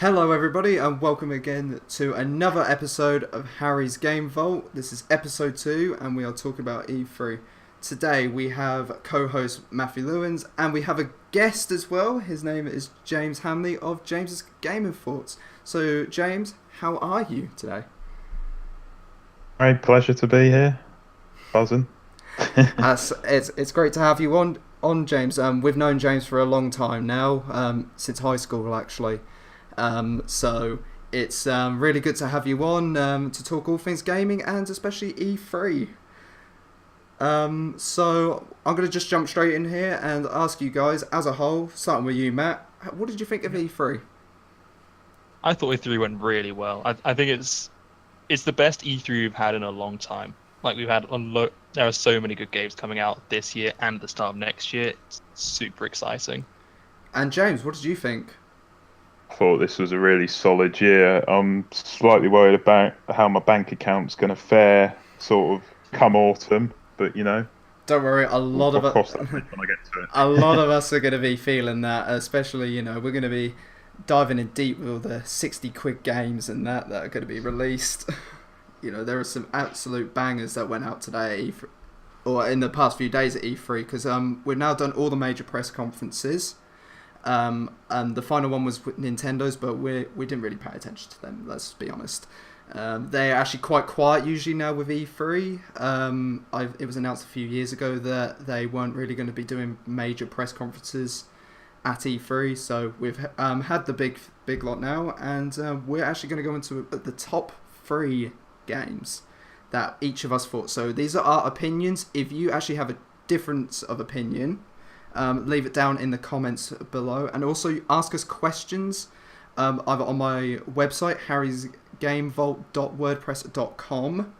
Hello, everybody, and welcome again to another episode of Harry's Game Vault. This is episode 2, and we are talking about E3. Today, we have co-host Matthew Lewins, and we have a guest as well. His name is James Hamley of James's Gaming Thoughts. So, James, how are you today? Great pleasure to be here. Buzzing. It's great to have you on James. We've known James for a long time now, since high school, actually. So it's really good to have you on to talk all things gaming and especially E3. So I'm going to just jump straight in here and ask you guys as a whole, starting with you, Matt, what did you think of E3? I thought E3 went really well. I think it's the best E3 we've had in a long time. Like we've had there are so many good games coming out this year and the start of next year. It's super exciting. And James, what did you think? Thought this was a really solid year. I'm slightly worried about how my bank account's going to fare sort of come autumn, but Don't worry, a lot we'll of cross that bridge when I get to it. a lot of us are going to be feeling that, especially we're going to be diving in deep with all the 60 quid games and that are going to be released. There are some absolute bangers that went out today, or in the past few days at E3, because we've now done all the major press conferences. And the final one was with Nintendo's, but we didn't really pay attention to them, let's be honest. They're actually quite quiet usually now with E3. It was announced a few years ago that they weren't really going to be doing major press conferences at E3, so we've had the big lot now, and we're actually going to go into the top 3 games that each of us thought. So these are our opinions. If you actually have a difference of opinion, leave it down in the comments below, and also ask us questions either on my website harrysgamevault.wordpress.com,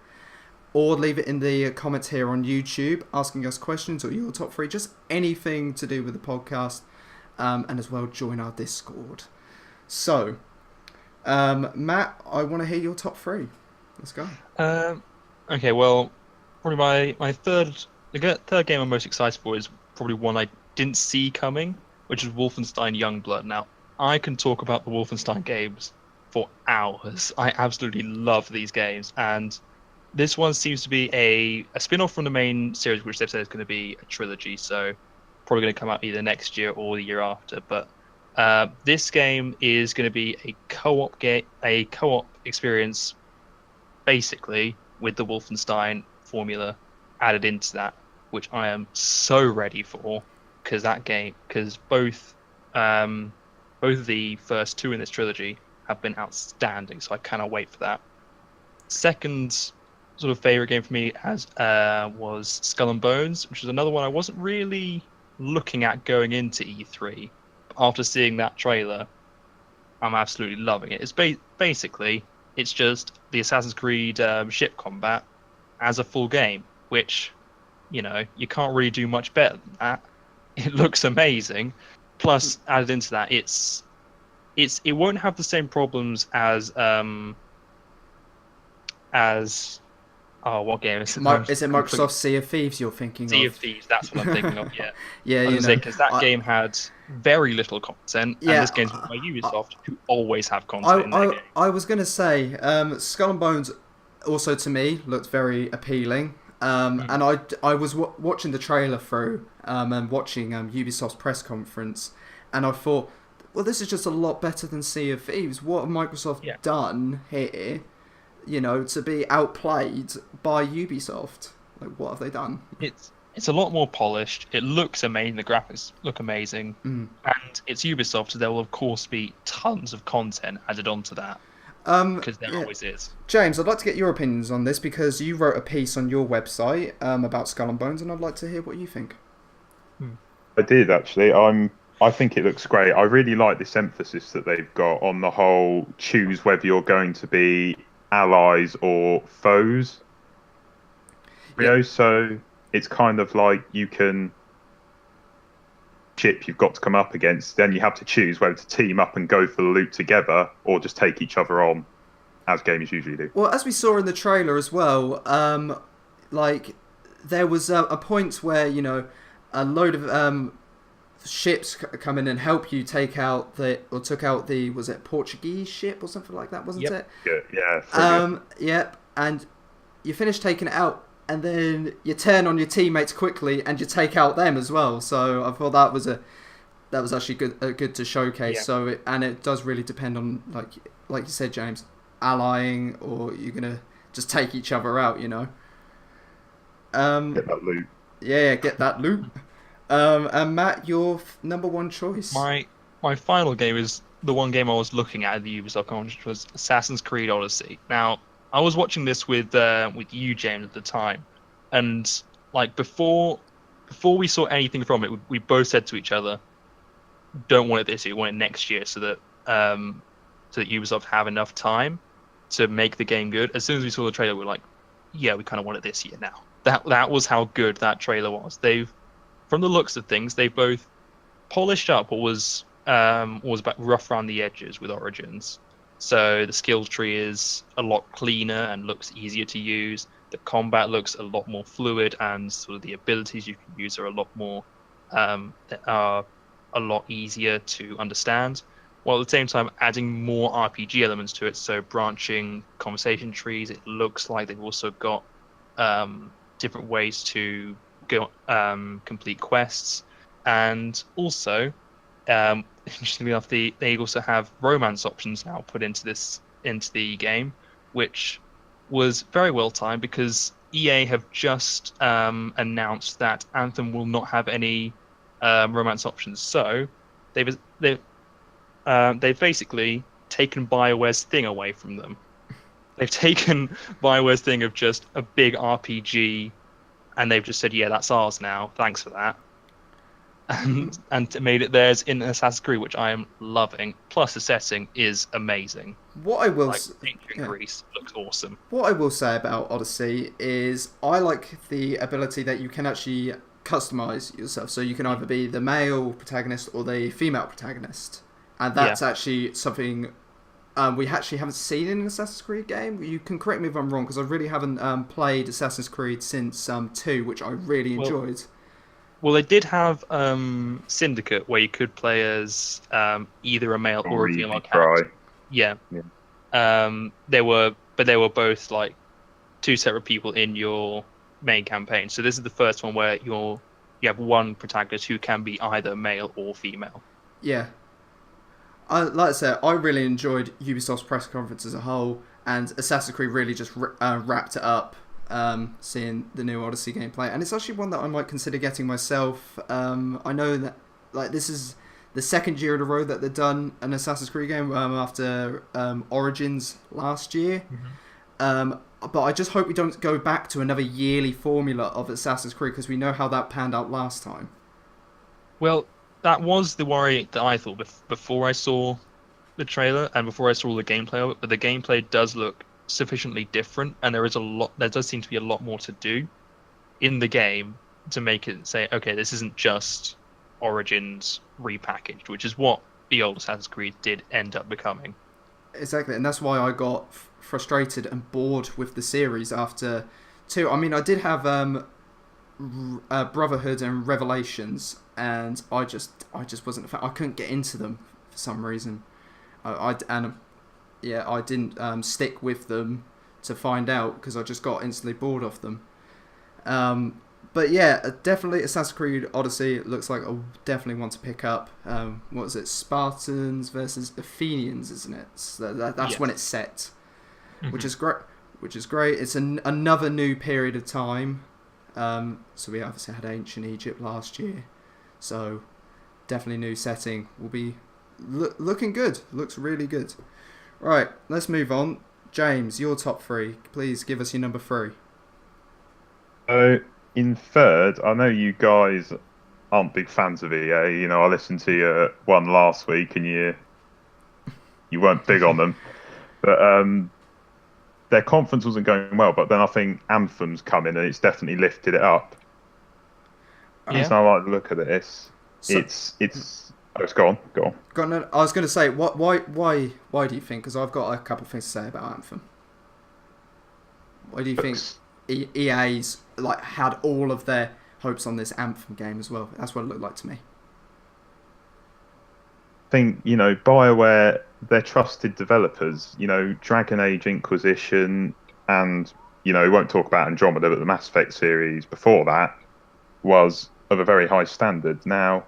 or leave it in the comments here on YouTube asking us questions or your top 3, just anything to do with the podcast, and as well join our Discord. So Matt, I want to hear your top 3. Let's go. Okay, well, probably the third game I'm most excited for is probably one I didn't see coming, which is Wolfenstein Youngblood. Now, I can talk about the Wolfenstein games for hours. I absolutely love these games, and this one seems to be a spin-off from the main series, which they've said is going to be a trilogy, so probably going to come out either next year or the year after. But this game is going to be a co-op experience, basically, with the Wolfenstein formula added into that, which I am so ready for, because both of the first 2 in this trilogy have been outstanding, so I cannot wait for that. Second sort of favorite game for me was Skull and Bones, which is another one I wasn't really looking at going into E3. But after seeing that trailer, I'm absolutely loving it. It's basically it's just the Assassin's Creed ship combat as a full game, which you can't really do much better than that. It looks amazing. Plus, added into that, it won't have the same problems as what game is it? Is it Microsoft Sea of Thieves you're thinking of? Sea of Thieves, that's what I'm thinking of. Yeah, Yeah, because that game had very little content, and this game's made by Ubisoft, who always have content in their games. I was gonna say, Skull and Bones also to me looked very appealing. And I was watching the trailer through and watching Ubisoft's press conference, and I thought, well, this is just a lot better than Sea of Thieves. What have Microsoft done here, to be outplayed by Ubisoft? Like, what have they done? It's a lot more polished. It looks amazing. The graphics look amazing. And it's Ubisoft, so there will, of course, be tons of content added onto that. Because there always is. James, I'd like to get your opinions on this, because you wrote a piece on your website about Skull and Bones, and I'd like to hear what you think. I did, actually. I think it looks great. I really like this emphasis that they've got on the whole choose whether you're going to be allies or foes. So it's kind of like you can ship you've got to come up against, then you have to choose whether to team up and go for the loot together or just take each other on, as gamers usually do. Well, as we saw in the trailer as well, there was a point where a load of ships come in and help you took out the was it Portuguese ship or something like that, wasn't it? Good. Yeah. Frigate. Yep. And you finish taking it out, and then you turn on your teammates quickly and you take out them as well. So I thought that was actually good to showcase. Yeah. So it does really depend on like you said, James, allying, or you're gonna just take each other out. Get that loot. Yeah, get that loot. And Matt, your number one choice. My final game is the one game I was looking at the Ubisoft conference, which was Assassin's Creed Odyssey. Now, I was watching this with you, James, at the time, and like before we saw anything from it, we both said to each other, "Don't want it this year, we want it next year," so that Ubisoft have enough time to make the game good. As soon as we saw the trailer, we were like, "Yeah, we kind of want it this year now." That was how good that trailer was. From the looks of things, they both polished up what was about rough around the edges with Origins. So the skill tree is a lot cleaner and looks easier to use. The combat looks a lot more fluid, and sort of the abilities you can use are a lot more are a lot easier to understand. While at the same time adding more RPG elements to it, so branching conversation trees. It looks like they've also got different ways to go complete quests, and also interestingly enough, they also have romance options now put into the game, which was very well timed because EA have just announced that Anthem will not have any romance options. So they've basically taken BioWare's thing away from them. They've taken BioWare's thing of just a big RPG, and they've just said, "Yeah, that's ours now. Thanks for that." And made it theirs in Assassin's Creed, which I am loving. Plus, the setting is amazing. What I will ancient Greece looks awesome. What I will say about Odyssey is I like the ability that you can actually customize yourself. So you can either be the male protagonist or the female protagonist, and that's actually something we actually haven't seen in an Assassin's Creed game. You can correct me if I'm wrong, because I really haven't played Assassin's Creed since 2, which I really enjoyed. Well, they did have Syndicate, where you could play as either a male or a female character. Yeah. They were both like two separate people in your main campaign. So this is the first one where you have one protagonist who can be either male or female. Yeah. Like I said, I really enjoyed Ubisoft's press conference as a whole, and Assassin's Creed really just wrapped it up. Seeing the new Odyssey gameplay, and it's actually one that I might consider getting myself. I know that this is the second year in a row that they've done an Assassin's Creed game after Origins last year. Mm-hmm. But I just hope we don't go back to another yearly formula of Assassin's Creed, because we know how that panned out last time. Well, that was the worry that I thought before I saw the trailer and before I saw the gameplay of it. But the gameplay does look sufficiently different, and there does seem to be a lot more to do in the game to make it say, okay, this isn't just Origins repackaged, which is what the old Assassin's Creed did end up becoming. Exactly, and that's why I got frustrated and bored with the series after 2. I mean, I did have Brotherhood and Revelations, and I just wasn't a fan. I couldn't get into them for some reason. I didn't stick with them to find out, because I just got instantly bored of them. But yeah, definitely Assassin's Creed Odyssey looks like I definitely want to pick up. What is it? Spartans versus Athenians, isn't it? So that's when it's set, mm-hmm. which is great. It's another new period of time. So we obviously had ancient Egypt last year, so definitely new setting. Will be looking good. Looks really good. Right, let's move on. James, your top 3. Please give us your number 3. So, in third, I know you guys aren't big fans of EA. You know, I listened to your one last week, and you weren't big on them. But their conference wasn't going well. But then I think Anthem's come in, and it's definitely lifted it up. Yeah. So I like the look at this. So, it's. Oh, go on. I was going to say, why do you think? Because I've got a couple of things to say about Anthem. Why do you think EA's had all of their hopes on this Anthem game as well? That's what it looked like to me. think, BioWare, they're trusted developers. Dragon Age Inquisition, and we won't talk about Andromeda, but the Mass Effect series before that was of a very high standard. Now,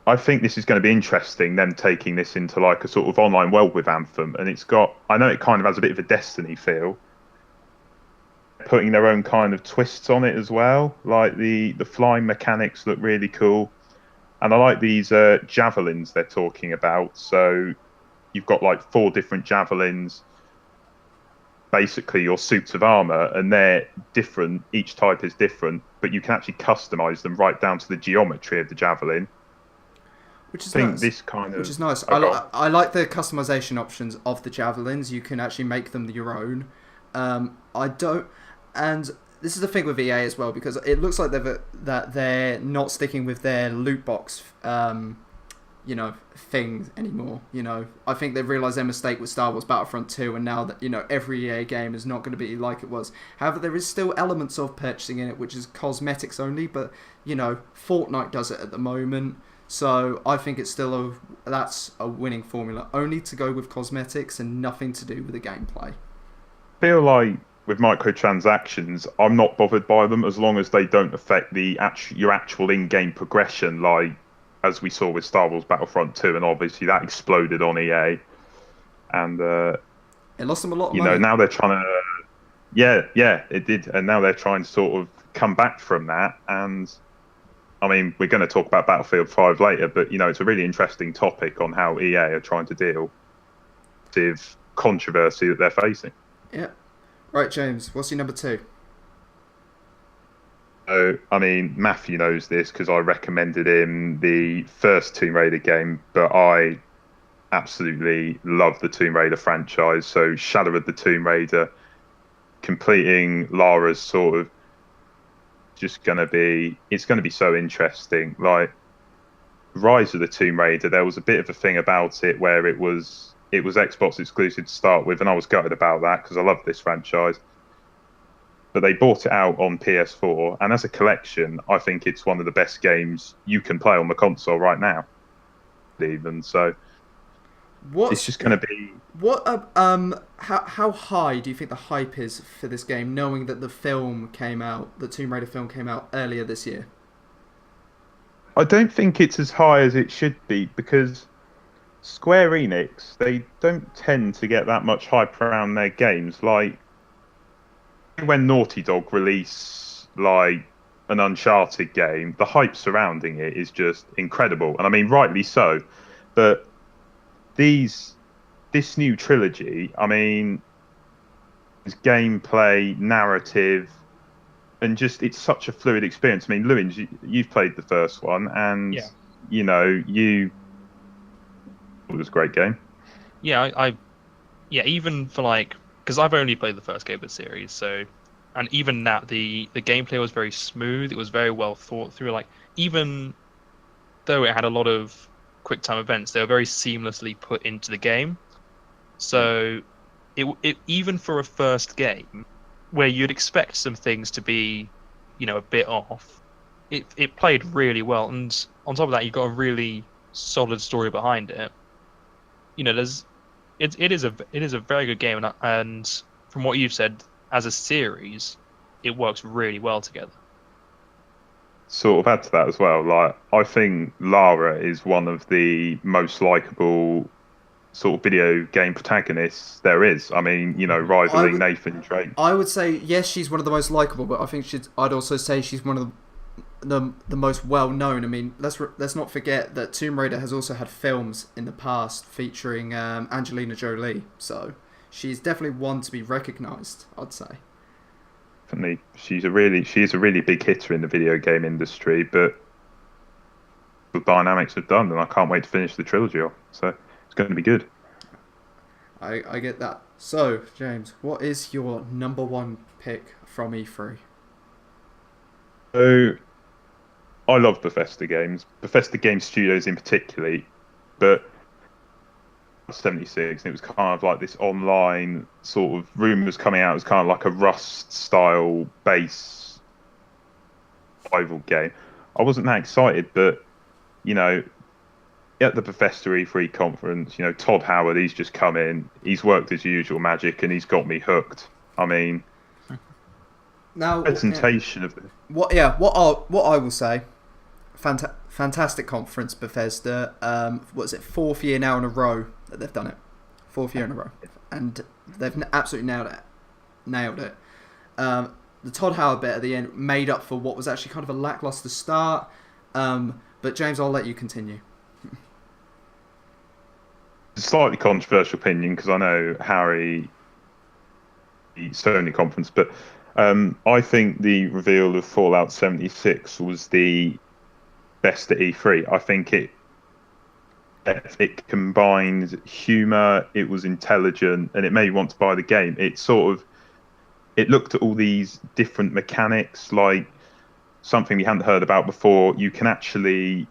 I think this is going to be interesting, them taking this into like a sort of online world with Anthem, and I know it kind of has a bit of a Destiny feel, putting their own kind of twists on it as well. Like the flying mechanics look really cool, and I like these javelins they're talking about. So you've got like 4 different javelins, basically your suits of armor, and they're different. Each type is different, but you can actually customize them right down to the geometry of the javelin. Which is I think nice. this kind of... Which is nice. I like the customization options of the javelins. You can actually make them your own. I don't... And this is the thing with EA as well, because it looks like that they're not sticking with their loot box, thing anymore. I think they've realised their mistake with Star Wars Battlefront 2, and now that, every EA game is not going to be like it was. However, there is still elements of purchasing in it, which is cosmetics only, but, Fortnite does it at the moment. So I think it's still that's a winning formula, only to go with cosmetics and nothing to do with the gameplay. I feel like with microtransactions, I'm not bothered by them as long as they don't affect your actual in-game progression, like as we saw with Star Wars Battlefront 2, and obviously that exploded on EA, and it lost them a lot of money. Now they're trying to, yeah, it did, and now they're trying to sort of come back from that. And I mean, we're going to talk about Battlefield 5 later, but it's a really interesting topic on how EA are trying to deal with controversy that they're facing. Yeah. Right, James, what's your number 2? So, I mean, Matthew knows this because I recommended him the first Tomb Raider game, but I absolutely love the Tomb Raider franchise. So, Shadow of the Tomb Raider, completing Lara's sort of it's going to be so interesting. Like Rise of the Tomb Raider, there was a bit of a thing about it where it was Xbox exclusive to start with, and I was gutted about that because I love this franchise. But they bought it out on PS4, and as a collection, I think it's one of the best games you can play on the console right now. Even so, it's just going to be... How high do you think the hype is for this game, knowing that the Tomb Raider film came out earlier this year? I don't think it's as high as it should be, because Square Enix, they don't tend to get that much hype around their games. Like, when Naughty Dog release, like, an Uncharted game, the hype surrounding it is just incredible. And I mean, rightly so. But this new trilogy, I mean, it's gameplay, narrative, and just it's such a fluid experience. I mean, Lewins, you've played the first one, and it was a great game. Yeah, even for because I've only played the first game of the series, so, and even that the gameplay was very smooth. It was very well thought through. Like, even though it had a lot of quick time events, they were very seamlessly put into the game. So it even for a first game where you'd expect some things to be, a bit off, it played really well. And on top of that, you've got a really solid story behind it. It is a very good game, and from what you've said, as a series, it works really well together. Sort of add to that as well. Like, I think Lara is one of the most likable sort of video game protagonists there is. I mean, rivaling Nathan Drake. I would say yes, she's one of the most likable, but I think I'd also say she's one of the most well known. I mean, let's not forget that Tomb Raider has also had films in the past featuring Angelina Jolie, so she's definitely one to be recognised, I'd say. Definitely, she is a really big hitter in the video game industry, but the dynamics have done, and I can't wait to finish the trilogy off. So it's going to be good. I get that. So, James, what is your number 1 pick from E3? So, I love Bethesda games, Bethesda Game Studios in particularly, but 76, and it was kind of like this online sort of rumours coming out. It was kind of like a Rust style base survival game. I wasn't that excited, but at the Bethesda E3 conference, Todd Howard, he's just come in, he's worked his usual magic, and he's got me hooked. I mean, now presentation of the what I will say, fantastic conference, Bethesda. What is it, 4th year now in a row that they've done it, 4th year in a row, and they've absolutely nailed it. The Todd Howard bit at the end made up for what was actually kind of a lackluster start. But James, I'll let you continue. Slightly controversial opinion, because I know Harry, the Sony conference, but I think the reveal of Fallout 76 was the best at E3. I think it combined humour, it was intelligent, and it made you want to buy the game. It looked at all these different mechanics, like something we hadn't heard about before. You can actually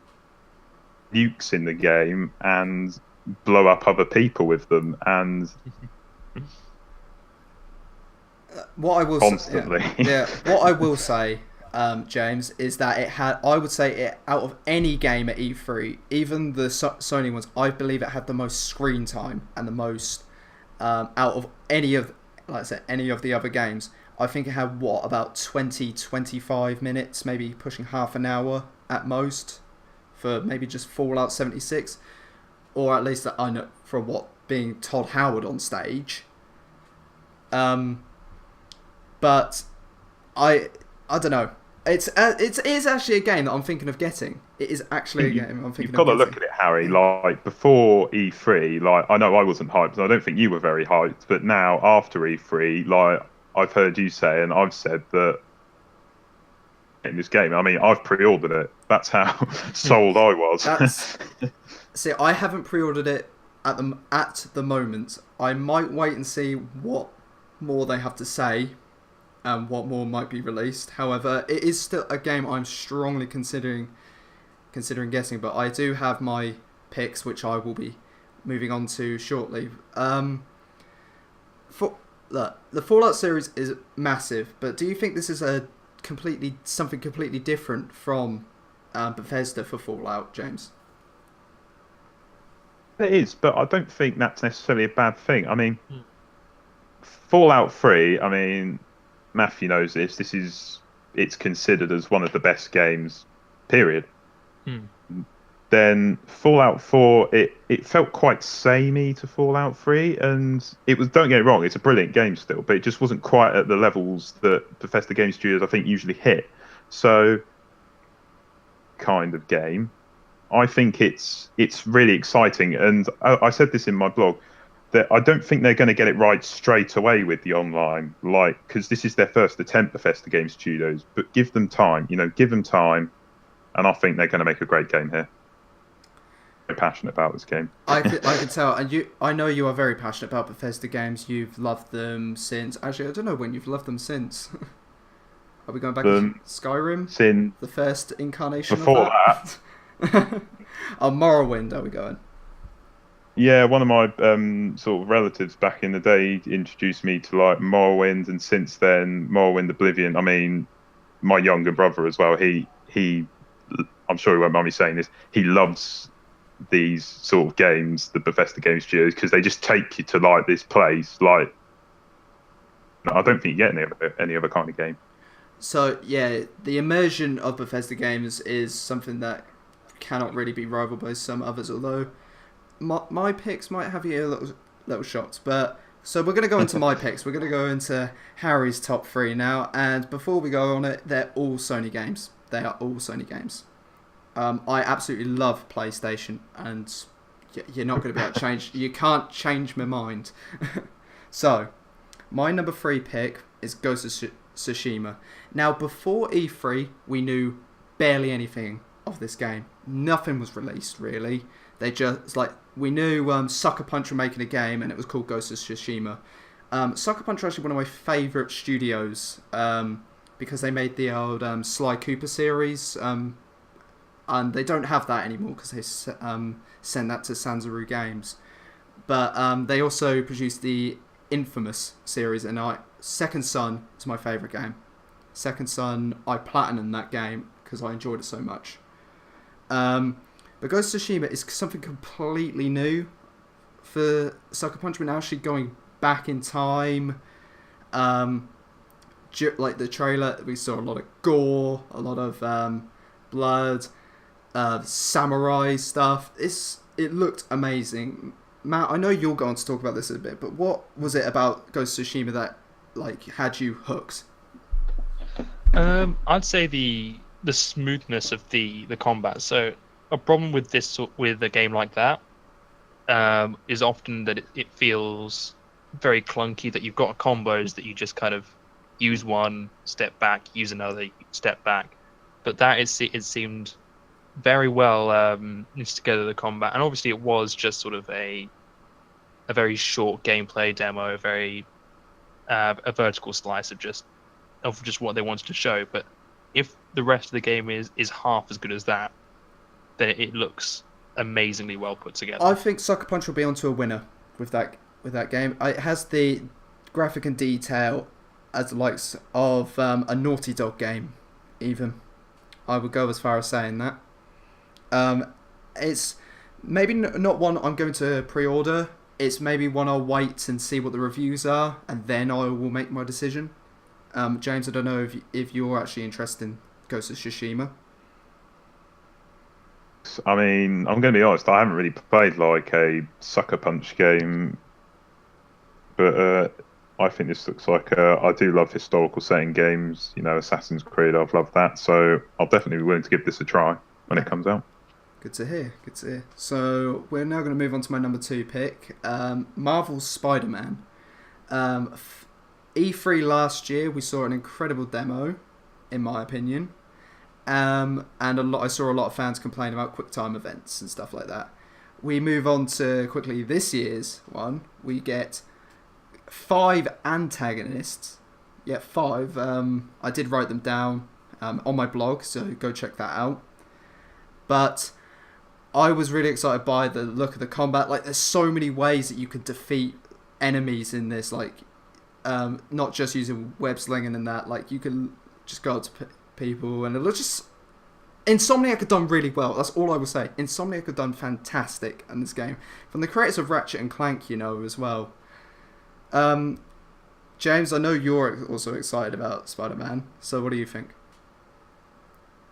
nukes in the game and blow up other people with them, and what I will constantly. What I will say, James, is that I would say it out of any game at E3, even the Sony ones, I believe it had the most screen time and the most out of any of, like I said, any of the other games. I think it had about 20-25 minutes, maybe pushing half an hour at most, for maybe just Fallout 76, or at least I know for what being Todd Howard on stage. But I don't know. It is actually a game that I'm thinking of getting. It is actually a game I'm thinking of getting. You've got to look at it, Harry. Like, before E3, like, I know I wasn't hyped, and I don't think you were very hyped, but now, after E3, like, I've heard you say, and I've said that in this game, I mean, I've pre-ordered it. That's how sold I was. See, I haven't pre-ordered it at the moment. I might wait and see what more they have to say and what more might be released. However, it is still a game I'm strongly considering getting, but I do have my picks, which I will be moving on to shortly. The Fallout series is massive, but do you think this is something completely different from Bethesda for Fallout, James? It is, but I don't think that's necessarily a bad thing. I mean, Fallout 3, I mean, Matthew knows this. It's considered as one of the best games, period. Then Fallout 4, it felt quite samey to Fallout 3, and it was, don't get me wrong, it's a brilliant game still, but it just wasn't quite at the levels that Bethesda Game Studios, I think, usually hit. So, kind of game. I think it's really exciting, and I said this in my blog, that I don't think they're going to get it right straight away with the online, because this is their first attempt, Bethesda Game Studios. But give them time, give them time, and I think they're going to make a great game here. Very passionate about this game. I can tell, and I know you are very passionate about Bethesda games. You've loved them since. Actually, I don't know when you've loved them since. Are we going back to Skyrim? Since the first incarnation before of that. Morrowind, are we going? Yeah, one of my sort of relatives back in the day introduced me to like Morrowind, and since then, Morrowind, Oblivion. I mean, my younger brother as well. He I'm sure he won't mind me saying this. He loves these sort of games, the Bethesda Game Studios, because they just take you to like this place. Like, I don't think you get any other kind of game. So yeah, the immersion of Bethesda games is something that cannot really be rivaled by some others. Although my picks might have you a little shocked, but so we're going to go into my picks. We're going to go into Harry's top 3 now, and before we go on it, they're all Sony games. They are all Sony games. I absolutely love PlayStation, and you're not going to be able to change. You can't change my mind. So, my number 3 pick is Ghost of Tsushima. Now, before E3, we knew barely anything of this game. Nothing was released, really. They just, we knew Sucker Punch were making a game, and it was called Ghost of Tsushima. Sucker Punch are actually one of my favourite studios, because they made the old Sly Cooper series, and they don't have that anymore because they sent that to Sanzaru Games. But they also produced the Infamous series, and Second Son is my favourite game. Second Son, I platinumed that game because I enjoyed it so much. But But Ghost of Tsushima is something completely new for Sucker Punch. We're now actually going back in time. Like the trailer, we saw a lot of gore, a lot of blood, samurai stuff. It looked amazing. Matt, I know you'll go on to talk about this in a bit, but what was it about Ghost of Tsushima that like had you hooked? I'd say the smoothness of the combat. So a problem with with a game like that is often that it feels very clunky. That you've got combos that you just kind of use one, step back, use another, step back. But that it seemed very well knitted together, the combat, and obviously it was just sort of a very short gameplay demo, a vertical slice of just what they wanted to show. But if the rest of the game is half as good as that, then it looks amazingly well put together. I think Sucker Punch will be onto a winner with that game. It has the graphic and detail as the likes of a Naughty Dog game, even. I would go as far as saying that. It's maybe not one I'm going to pre-order. It's maybe one I'll wait and see what the reviews are, and then I will make my decision. James, I don't know if you're actually interested in Ghost of Tsushima. I mean, I'm going to be honest, I haven't really played like a Sucker Punch game, but I think this looks like I do love historical setting games, you know, Assassin's Creed, I've loved that, so I'll definitely be willing to give this a try when it comes out. Good to hear, good to hear. So we're now going to move on to my number 2 pick, Marvel's Spider-Man. E3 last year, we saw an incredible demo, in my opinion. And I saw a lot of fans complain about QuickTime events and stuff like that. We move on to quickly this year's one. We get 5 antagonists. Yeah, 5. I did write them down on my blog, so go check that out. But I was really excited by the look of the combat. Like, there's so many ways that you can defeat enemies in this. Like, not just using web slinging and that. Like, you can just go up to people, and it looks just... Insomniac have done really well. That's all I will say. Insomniac have done fantastic in this game. From the creators of Ratchet and Clank, you know, as well. James, I know you're also excited about Spider-Man, so what do you think?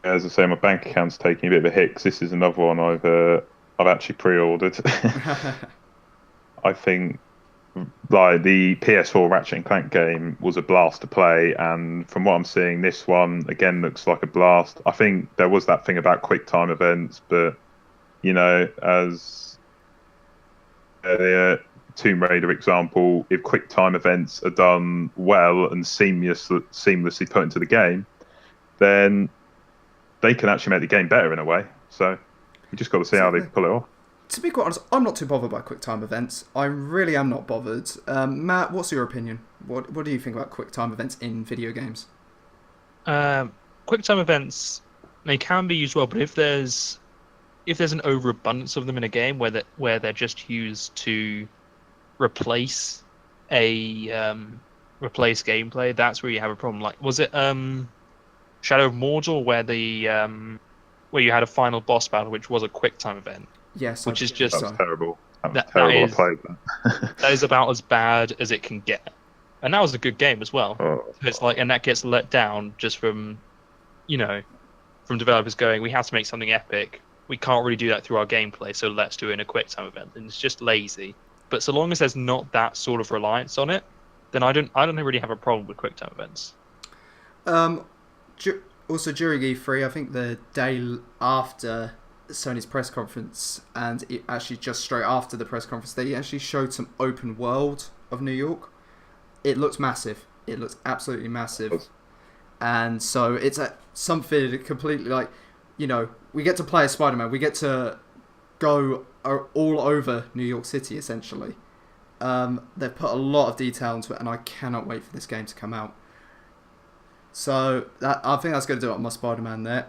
As I say, my bank account's taking a bit of a hit 'cause this is another one I've actually pre-ordered. I think like the PS4 Ratchet and Clank game was a blast to play, and from what I'm seeing, this one again looks like a blast. I think there was that thing about QuickTime events, but you know, as the Tomb Raider example, if QuickTime events are done well and seamlessly put into the game, then they can actually make the game better in a way. So you just got to see how they pull it off. To be quite honest, I'm not too bothered by QuickTime events. I really am not bothered. Matt, what's your opinion? What do you think about QuickTime events in video games? QuickTime events, they can be used well, but if there's an overabundance of them in a game where they're just used to replace gameplay, that's where you have a problem. Like, was it Shadow of Mordor where you had a final boss battle which was a QuickTime event? Yes, which is just that was terrible. That was terrible. I played that. That is about as bad as it can get, and that was a good game as well. It's like, and that gets let down just from developers going, we have to make something epic. We can't really do that through our gameplay, so let's do it in a QuickTime event, and it's just lazy. But so long as there's not that sort of reliance on it, then I don't really have a problem with QuickTime events. Also during E3, I think the day after Sony's press conference, and it actually just straight after the press conference, they actually showed some open world of New York. It looks massive. It looks absolutely massive. And so it's something completely like, you know, we get to play as Spider-Man. We get to go all over New York City, essentially. They've put a lot of detail into it, and I cannot wait for this game to come out. So I think that's going to do it on my Spider-Man there.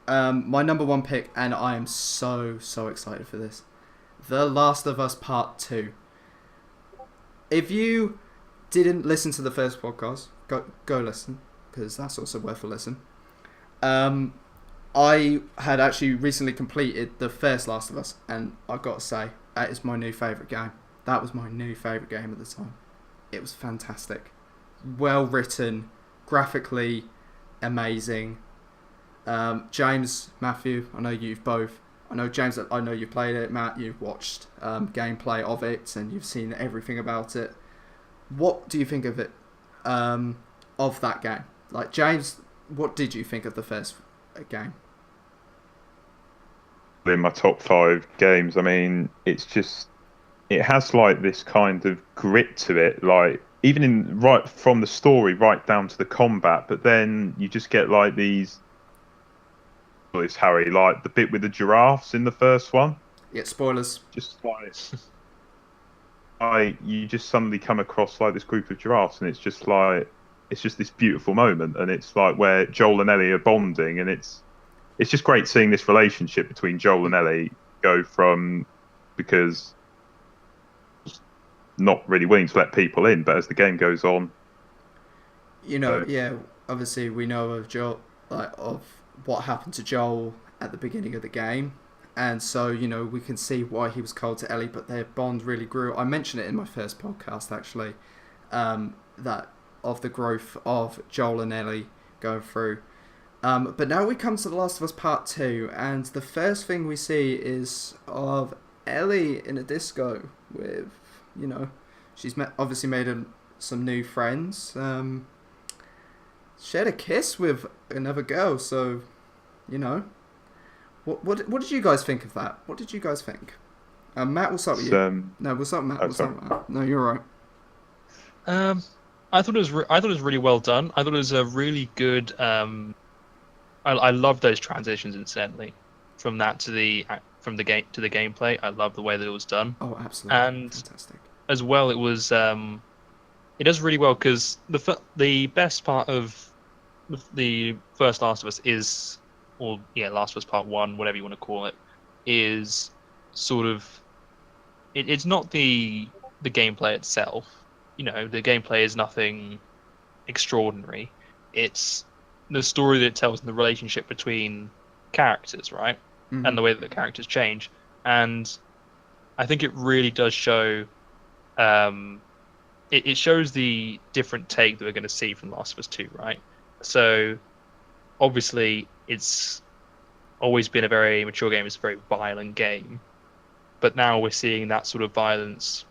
My number 1 pick, and I am so excited for this. The Last of Us Part 2. If you didn't listen to the first podcast, go listen, because that's also worth a listen. I had actually recently completed the first Last of Us, and I've got to say, that is my new favourite game. That was my new favourite game at the time. It was fantastic. Well written, graphically amazing. James, Matthew, I know you've both. I know James, I know you've played it. Matt, you've watched gameplay of it, and you've seen everything about it. What do you think of it, of that game? Like, James, what did you think of the first game? In my top 5 games, I mean, it has like this kind of grit to it, like even in right from the story right down to the combat. But then you just get like these. It's Harry, like the bit with the giraffes in the first one. Yeah, spoilers. Just like, you just suddenly come across like this group of giraffes, and it's just this beautiful moment, and it's like where Joel and Ellie are bonding, and it's just great seeing this relationship between Joel and Ellie go from, because not really willing to let people in, but as the game goes on, yeah, obviously we know of Joel, like of what happened to Joel at the beginning of the game, and so we can see why he was cold to Ellie, but their bond really grew. I mentioned it in my first podcast actually, that of the growth of Joel and Ellie going through. But now we come to The Last of Us Part 2, and the first thing we see is of Ellie in a disco with, she's obviously made some new friends. Shared a kiss with another girl, so, What did you guys think of that? What did you guys think? Matt, we'll start with you. No, we'll start with Matt. No, you're right. I thought it was really well done. I thought it was a really good. I love those transitions. Incidentally, from that to the game to the gameplay, I love the way that it was done. Oh, absolutely, and fantastic. As well, it was. It does really well because the best part of the first Last of Us is, Last of Us Part 1, whatever you want to call it, is sort of. It's not the gameplay itself. The gameplay is nothing extraordinary. It's the story that it tells and the relationship between characters, right? Mm-hmm. And the way that the characters change. And I think it really does show... it shows the different take that we're going to see from Last of Us 2, right? So, obviously, it's always been a very mature game. It's a very violent game. But now we're seeing that sort of violence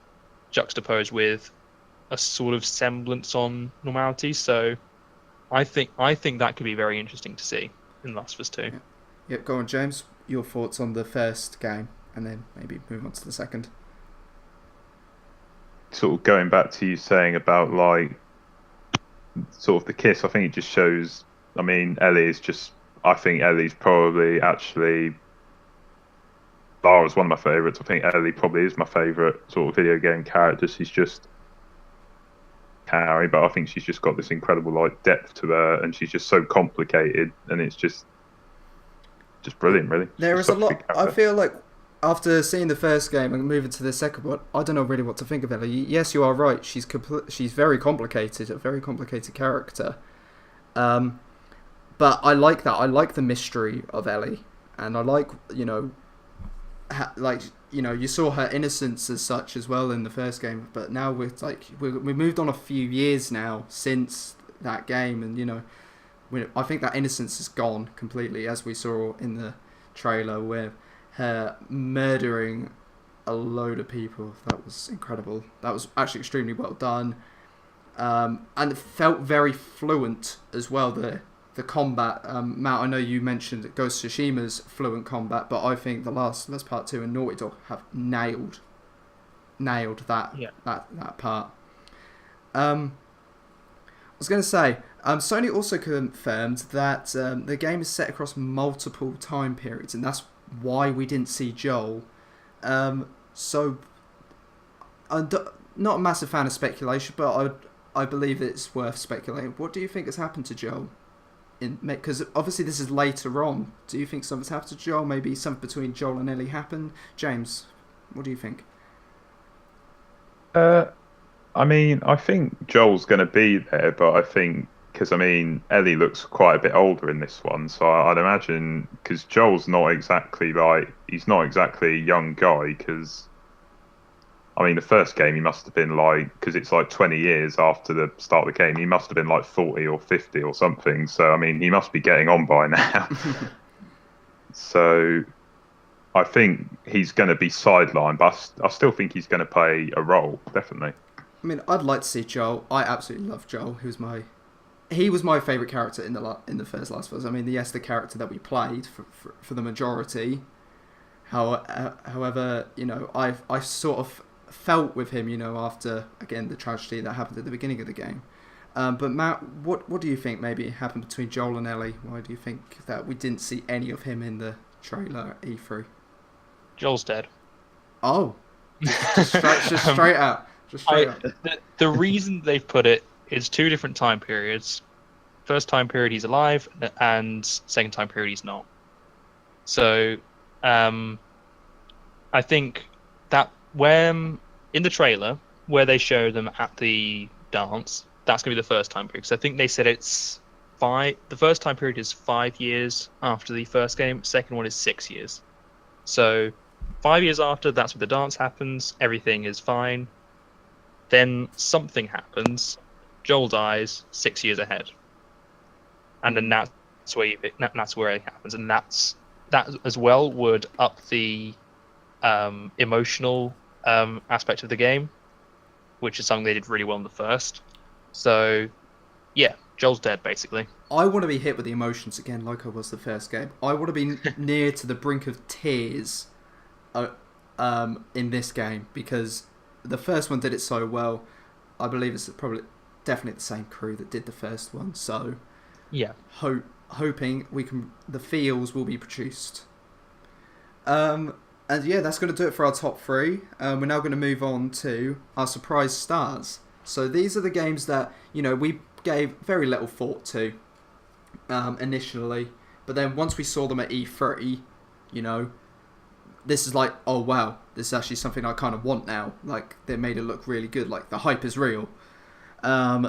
juxtaposed with a sort of semblance on normality. So I think that could be very interesting to see in Last of Us 2. Yeah, go on, James. Your thoughts on the first game, and then maybe move on to the second. Sort of going back to you saying about like sort of the kiss, I think it just shows. I mean, I think Ellie's probably actually. Lara's one of my favourites. I think Ellie probably is my favourite sort of video game character. She's just Harry, but I think she's just got this incredible like depth to her, and she's just so complicated, and it's just brilliant, really. There is a lot. I feel like after seeing the first game and moving to the second one, I don't know really what to think of Ellie. Yes, you are right. She's very complicated, a very complicated character. But I like that. I like the mystery of Ellie, and I like you saw her innocence as such as well in the first game, but now we moved on a few years now since that game, and I think that innocence is gone completely, as we saw in the trailer with her murdering a load of people. That was incredible. That was actually extremely well done, and it felt very fluent as well. The combat, Matt, I know you mentioned Ghost of Tsushima's fluent combat, but I think The Last of Us Part 2 and Naughty Dog have nailed that that part. I was going to say, Sony also confirmed that the game is set across multiple time periods, and that's why we didn't see Joel. So, I'm not a massive fan of speculation, but I believe it's worth speculating. What do you think has happened to Joel? Because obviously this is later on. Do you think something's happened to Joel? Maybe something between Joel and Ellie happened? James, what do you think? I mean, I think Joel's going to be there, but I think because I mean Ellie looks quite a bit older in this one, so I'd imagine because Joel's not exactly he's not exactly a young guy. Because I mean the first game he must have been like, because it's like 20 years after the start of the game, he must have been like 40 or 50 or something. So I mean he must be getting on by now. So I think he's going to be sidelined, but I still think he's going to play a role, definitely. I mean, I'd like to see Joel. I absolutely love Joel. He was my favourite character in the first Last of Us. I mean, yes, the character that we played for the majority. However, you know, I sort of felt with him, you know, after again the tragedy that happened at the beginning of the game. But Matt, what do you think maybe happened between Joel and Ellie? Why do you think that we didn't see any of him in the trailer at E3? Joel's dead. Oh, just straight out. The reason they've put it is 2 different time periods. First time period he's alive, and second time period he's not. So, I think that when in the trailer where they show them at the dance, that's going to be the first time period. Because I think they said it's 5. The first time period is 5 years after the first game. Second one is 6 years. So 5 years after, that's where the dance happens. Everything is fine. Then something happens. Joel dies 6 years ahead, and then that's where it happens, and that as well would up the emotional aspect of the game, which is something they did really well in the first. So, yeah, Joel's dead basically. I want to be hit with the emotions again, like I was the first game. I want to be near to the brink of tears, in this game, because the first one did it so well. I believe it's definitely the same crew that did the first one. So yeah, hoping the feels will be produced. And yeah, that's going to do it for our top 3. We're now going to move on to our surprise stars. So these are the games that, you know, we gave very little thought to initially, but then once we saw them at E3, you know, this is like, oh wow, this is actually something I kind of want now. Like, they made it look really good. Like, the hype is real.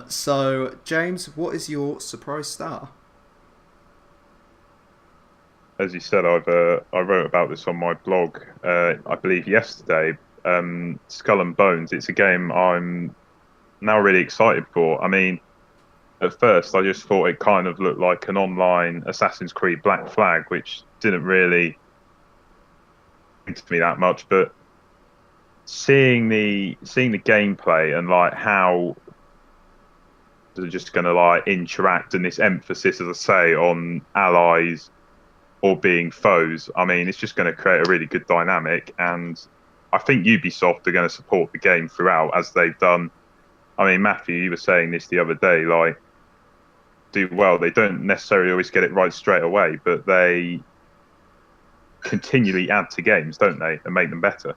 So, James, what is your surprise star? As you said, I wrote about this on my blog, I believe yesterday. Skull and Bones. It's a game I'm now really excited for. I mean, at first I just thought it kind of looked like an online Assassin's Creed Black Flag, which didn't really to me that much, but seeing the gameplay and like how they're just going to like interact, and this emphasis, as I say, on allies or being foes, I mean, it's just going to create a really good dynamic, and I think Ubisoft are going to support the game throughout, as they've done. I mean, Matthew, you were saying this the other day, like, do well. They don't necessarily always get it right straight away, but they continually add to games, don't they, and make them better.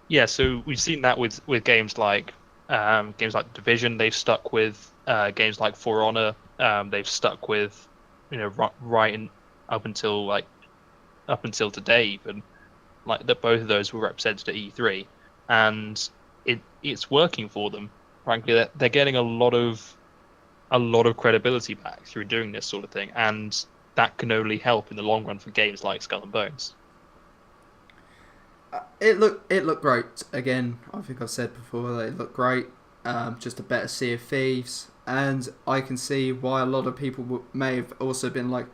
Yeah, so we've seen that with games like Division. They've stuck with games like For Honor. They've stuck with, you know, right up until today, even, like, that both of those were represented at E3, and it's working for them. Frankly, they're getting a lot of credibility back through doing this sort of thing, and that can only help in the long run for games like Skull and Bones. It looked great. Again, I think I've said before that it looked great. Just a better Sea of Thieves, and I can see why a lot of people may have also been like,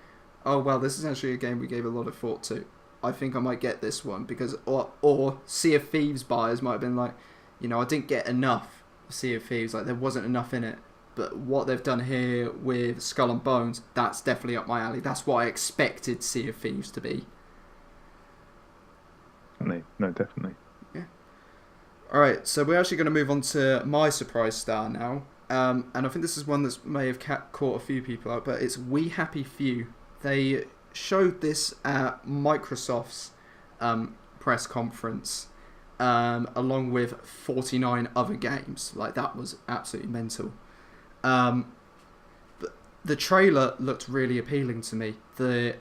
"Oh well, this is actually a game we gave a lot of thought to. I think I might get this one," because or Sea of Thieves buyers might have been like, you know, I didn't get enough Sea of Thieves. Like, there wasn't enough in it. But what they've done here with Skull and Bones, that's definitely up my alley. That's what I expected Sea of Thieves to be. No, definitely. Yeah. All right, so we're actually going to move on to my surprise star now. And I think this is one that may have caught a few people out, but it's We Happy Few. They showed this at Microsoft's press conference, along with 49 other games. Like, that was absolutely mental. The trailer looked really appealing to me. The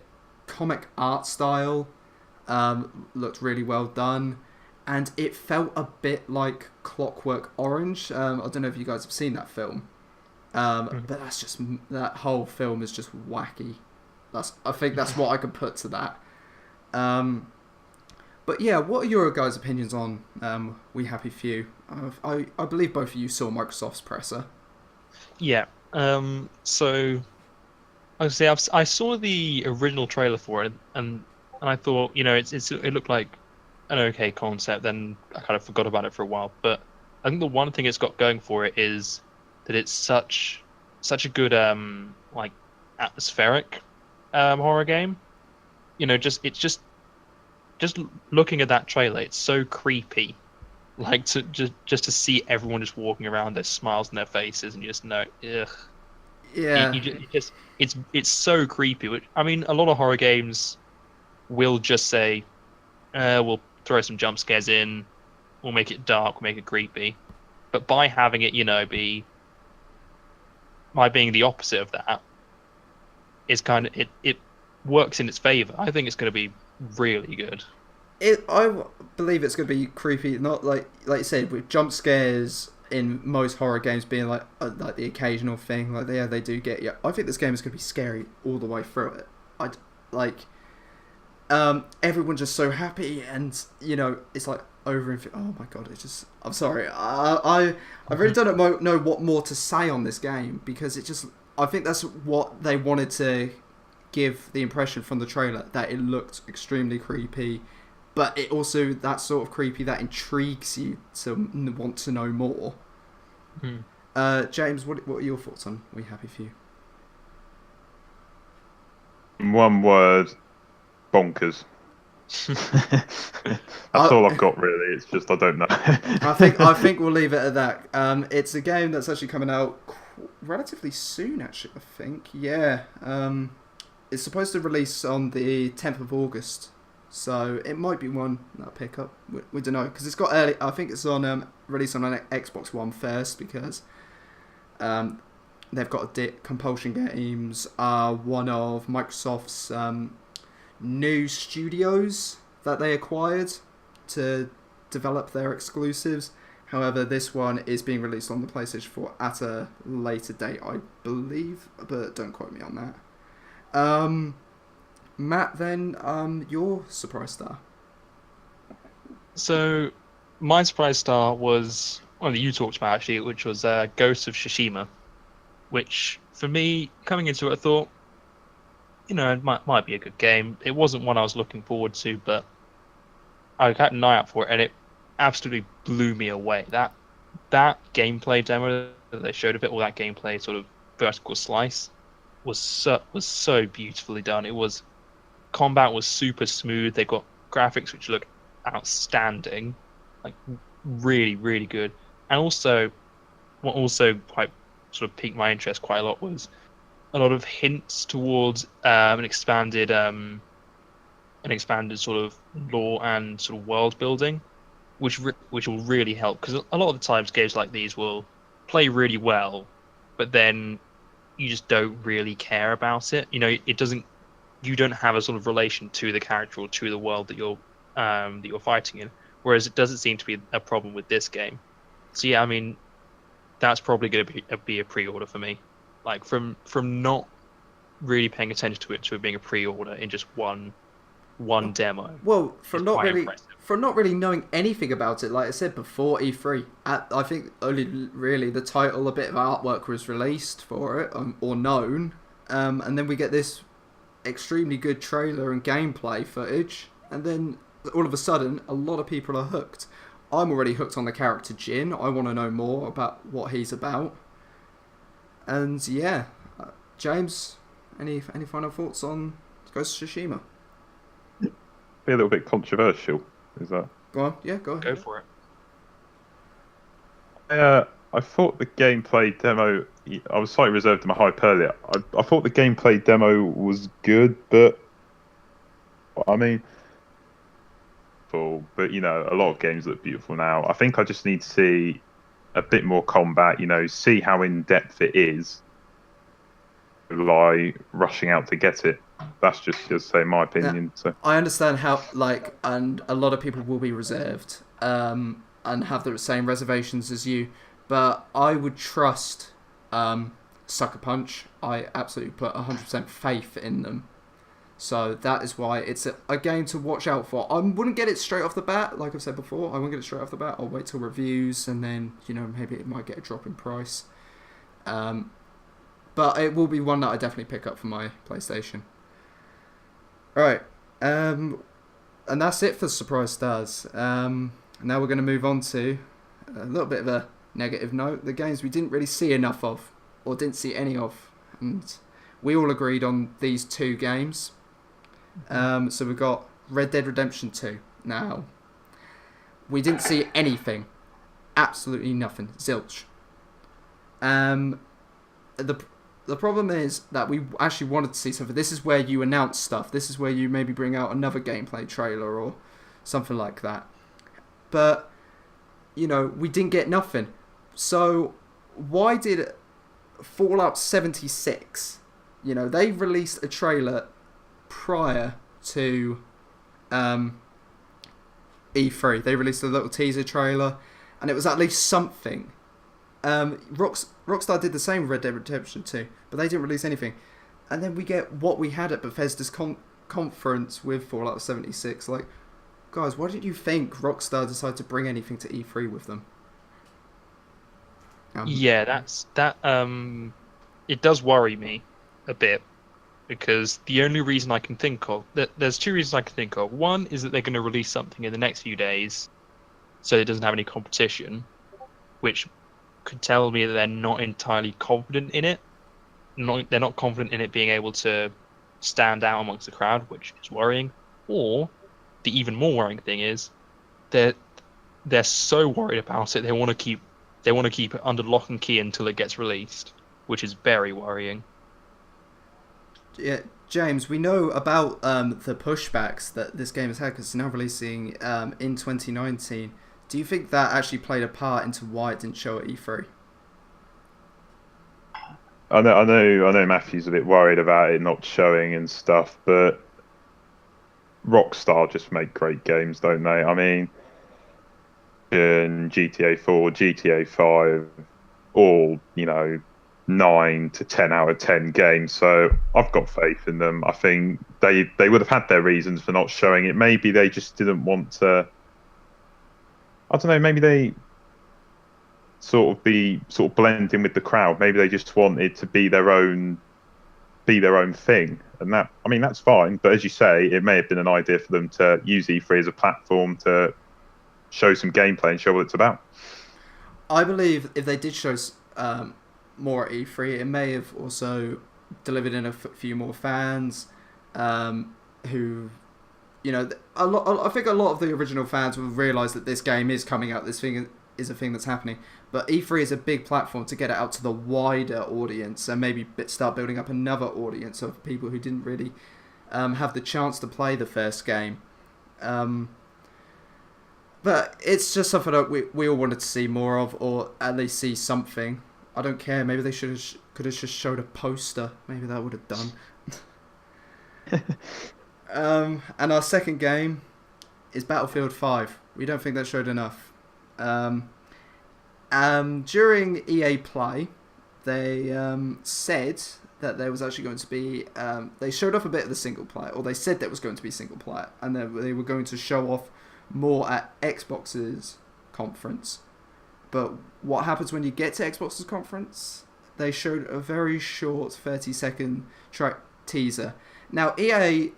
comic art style looked really well done, and it felt a bit like Clockwork Orange. I don't know if you guys have seen that film. But that whole film is just wacky. I think that's what I could put to that. But yeah, what are your guys' opinions on We Happy Few? I believe both of you saw Microsoft's presser. Yeah. So I say I saw the original trailer for it, and I thought, it looked like an okay concept. Then I kind of forgot about it for a while. But I think the one thing it's got going for it is that it's such a good like atmospheric horror game. Just looking at that trailer, it's so creepy. Like to see everyone just walking around, there's smiles on their faces, and you just know, ugh. Yeah. It's so creepy. Which, I mean, a lot of horror games will just say, we'll throw some jump scares in, we'll make it dark, we'll make it creepy. But by having it, by being the opposite of that, is kind of it works in its favor. I think it's going to be really good. I believe it's going to be creepy, not like you said, with jump scares in most horror games being like the occasional thing. Like they do get you. I think this game is going to be scary all the way through it. Everyone's just so happy, and it's like over and oh my god, it's just. I'm sorry, I really don't know what more to say on this game, because I think that's what they wanted to give the impression from the trailer, that it looked extremely creepy, but it also that sort of creepy that intrigues you to want to know more. James, what are your thoughts on We Happy Few? In one word, bonkers. That's all I've got really. It's just I don't know. I think we'll leave it at that. It's a game that's actually coming out relatively soon. Actually, I think it's supposed to release on the 10th of August, so it might be one that I'll pick up. We don't know, because it's got early. I think it's on released on an Xbox One first, because they've got Compulsion Games are one of Microsoft's new studios that they acquired to develop their exclusives. However, this one is being released on the PlayStation 4 at a later date, I believe, but don't quote me on that. Matt, then, your surprise star. So, my surprise star was one that you talked about, actually, which was Ghost of Tsushima, which, for me, coming into it, I thought, it might be a good game. It wasn't one I was looking forward to, but I had an eye out for it, and it absolutely blew me away. That gameplay demo that they showed of it, all that gameplay sort of vertical slice, was so beautifully done. Combat was super smooth. They got graphics which look outstanding, like really, really good. And also, what also quite sort of piqued my interest quite a lot was a lot of hints towards an expanded sort of lore and sort of world building, which will really help, because a lot of the times games like these will play really well, but then you just don't really care about it. You don't have a sort of relation to the character or to the world that you're fighting in. Whereas it doesn't seem to be a problem with this game. So yeah, I mean, that's probably going to be a pre-order for me. Like from not really paying attention to it being a pre-order in just one demo. Well, from not really knowing anything about it, like I said before E3, I think only really the title, a bit of artwork was released for it or known, and then we get this extremely good trailer and gameplay footage, and then all of a sudden a lot of people are hooked. I'm already hooked on the character Jin. I want to know more about what he's about. And yeah, James, any final thoughts on Ghost of Tsushima? Be a little bit controversial, is that? Go on, yeah, go ahead. Go for it. I thought the gameplay demo. I was slightly reserved in my hype earlier. I thought the gameplay demo was good, but I mean, but a lot of games look beautiful now. I think I just need to see a bit more combat. See how in depth it is. Like rushing out to get it. That's just say my opinion. So I understand how and a lot of people will be reserved and have the same reservations as you, but I would trust Sucker Punch, I absolutely put 100% faith in them. So that is why it's a game to watch out for. I wouldn't get it straight off the bat, like I've said before. I wouldn't get it straight off the bat. I'll wait till reviews, and then, maybe it might get a drop in price. But it will be one that I definitely pick up for my PlayStation. Right. And that's it for Surprise Stars. Now we're going to move on to a little bit of a negative note. The games we didn't really see enough of, or didn't see any of. And we all agreed on these 2 games. So we've got Red Dead Redemption 2. Now, we didn't see anything. Absolutely nothing. Zilch. The problem is that we actually wanted to see something. This is where you announce stuff. This is where you maybe bring out another gameplay trailer or something like that. But, we didn't get nothing. So, why did Fallout 76, they released a trailer prior to E3. They released a little teaser trailer, and it was at least something. Rockstar did the same with Red Dead Redemption 2, but they didn't release anything. And then we get what we had at Bethesda's conference with Fallout 76. Like, guys, why did you think Rockstar decided to bring anything to E3 with them? Yeah, that. It does worry me a bit, because the only reason I can think of, there's 2 reasons I can think of. One is that they're going to release something in the next few days, so it doesn't have any competition, which could tell me that they're not entirely confident in it. They're not confident in it being able to stand out amongst the crowd, which is worrying. Or the even more worrying thing is they're so worried about it, they want to keep it under lock and key until it gets released, which is very worrying. Yeah, James, we know about the pushbacks that this game has had, because it's now releasing in 2019. Do you think that actually played a part into why it didn't show at E3? I know Matthew's a bit worried about it not showing and stuff, but Rockstar just make great games, don't they? I mean, GTA 4, GTA 5, all, 9 to 10 out of 10 games, so I've got faith in them. I think they would have had their reasons for not showing it. Maybe they just didn't want to, I don't know, maybe they sort of blend in with the crowd. Maybe they just wanted to be their own thing, and that's fine. But as you say, it may have been an idea for them to use E3 as a platform to show some gameplay and show what it's about. I believe if they did show more at E3, it may have also delivered in a few more fans who, I think a lot of the original fans will realise that this game is coming out, this thing is a thing that's happening. But E3 is a big platform to get it out to the wider audience, and maybe start building up another audience of people who didn't really have the chance to play the first game. But it's just something that we all wanted to see more of, or at least see something. I don't care. Maybe they could have just showed a poster. Maybe that would have done. And our second game is Battlefield 5. We don't think that showed enough. During EA Play, they said that there was actually going to be... they showed off a bit of the single player, or they said there was going to be single player, and they were going to show off more at Xbox's conference. But what happens when you get to Xbox's conference? They showed a very short 30-second track teaser. Now, EA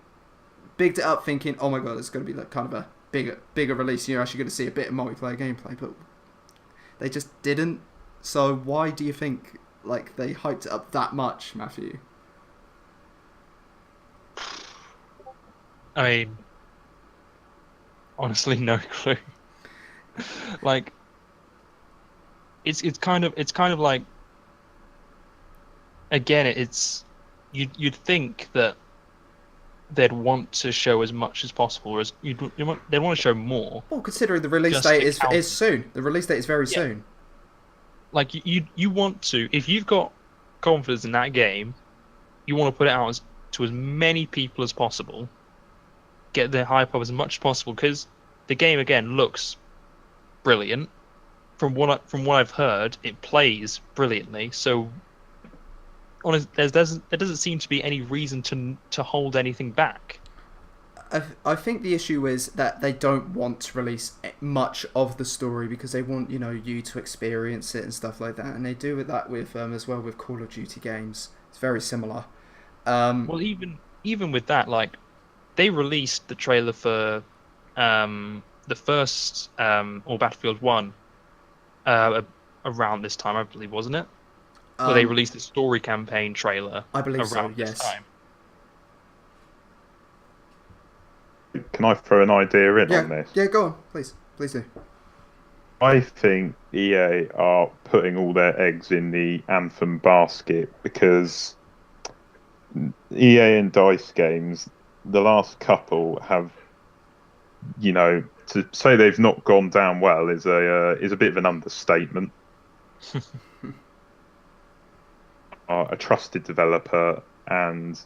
bigged it up thinking, oh my god, it's going to be like kind of a bigger release. You're actually going to see a bit of multiplayer gameplay, but they just didn't. So why do you think they hyped it up that much, Matthew? I mean, honestly, no clue. It's kind of like, again, it's you'd think that they'd want to show as much as possible, or they'd want to show more. Well, considering the release date is soon. The release date is very soon. Like you want to, if you've got confidence in that game, you want to put it out to as many people as possible. Get the hype up as much as possible, because the game again looks brilliant. from what I've heard, it plays brilliantly. So, there doesn't seem to be any reason to hold anything back. I think the issue is that they don't want to release much of the story because they want you to experience it and stuff like that, and they do that with as well with Call of Duty games. It's very similar. Well, even with that, like they released the trailer for the first or Battlefield 1 around this time, I believe, wasn't it? Where they released the story campaign trailer. I believe around so. Yes. this time. Can I throw an idea in on this? Yeah, go on, please do. I think EA are putting all their eggs in the Anthem basket because EA and DICE games, the last couple have, to say they've not gone down well is a bit of an understatement. A trusted developer and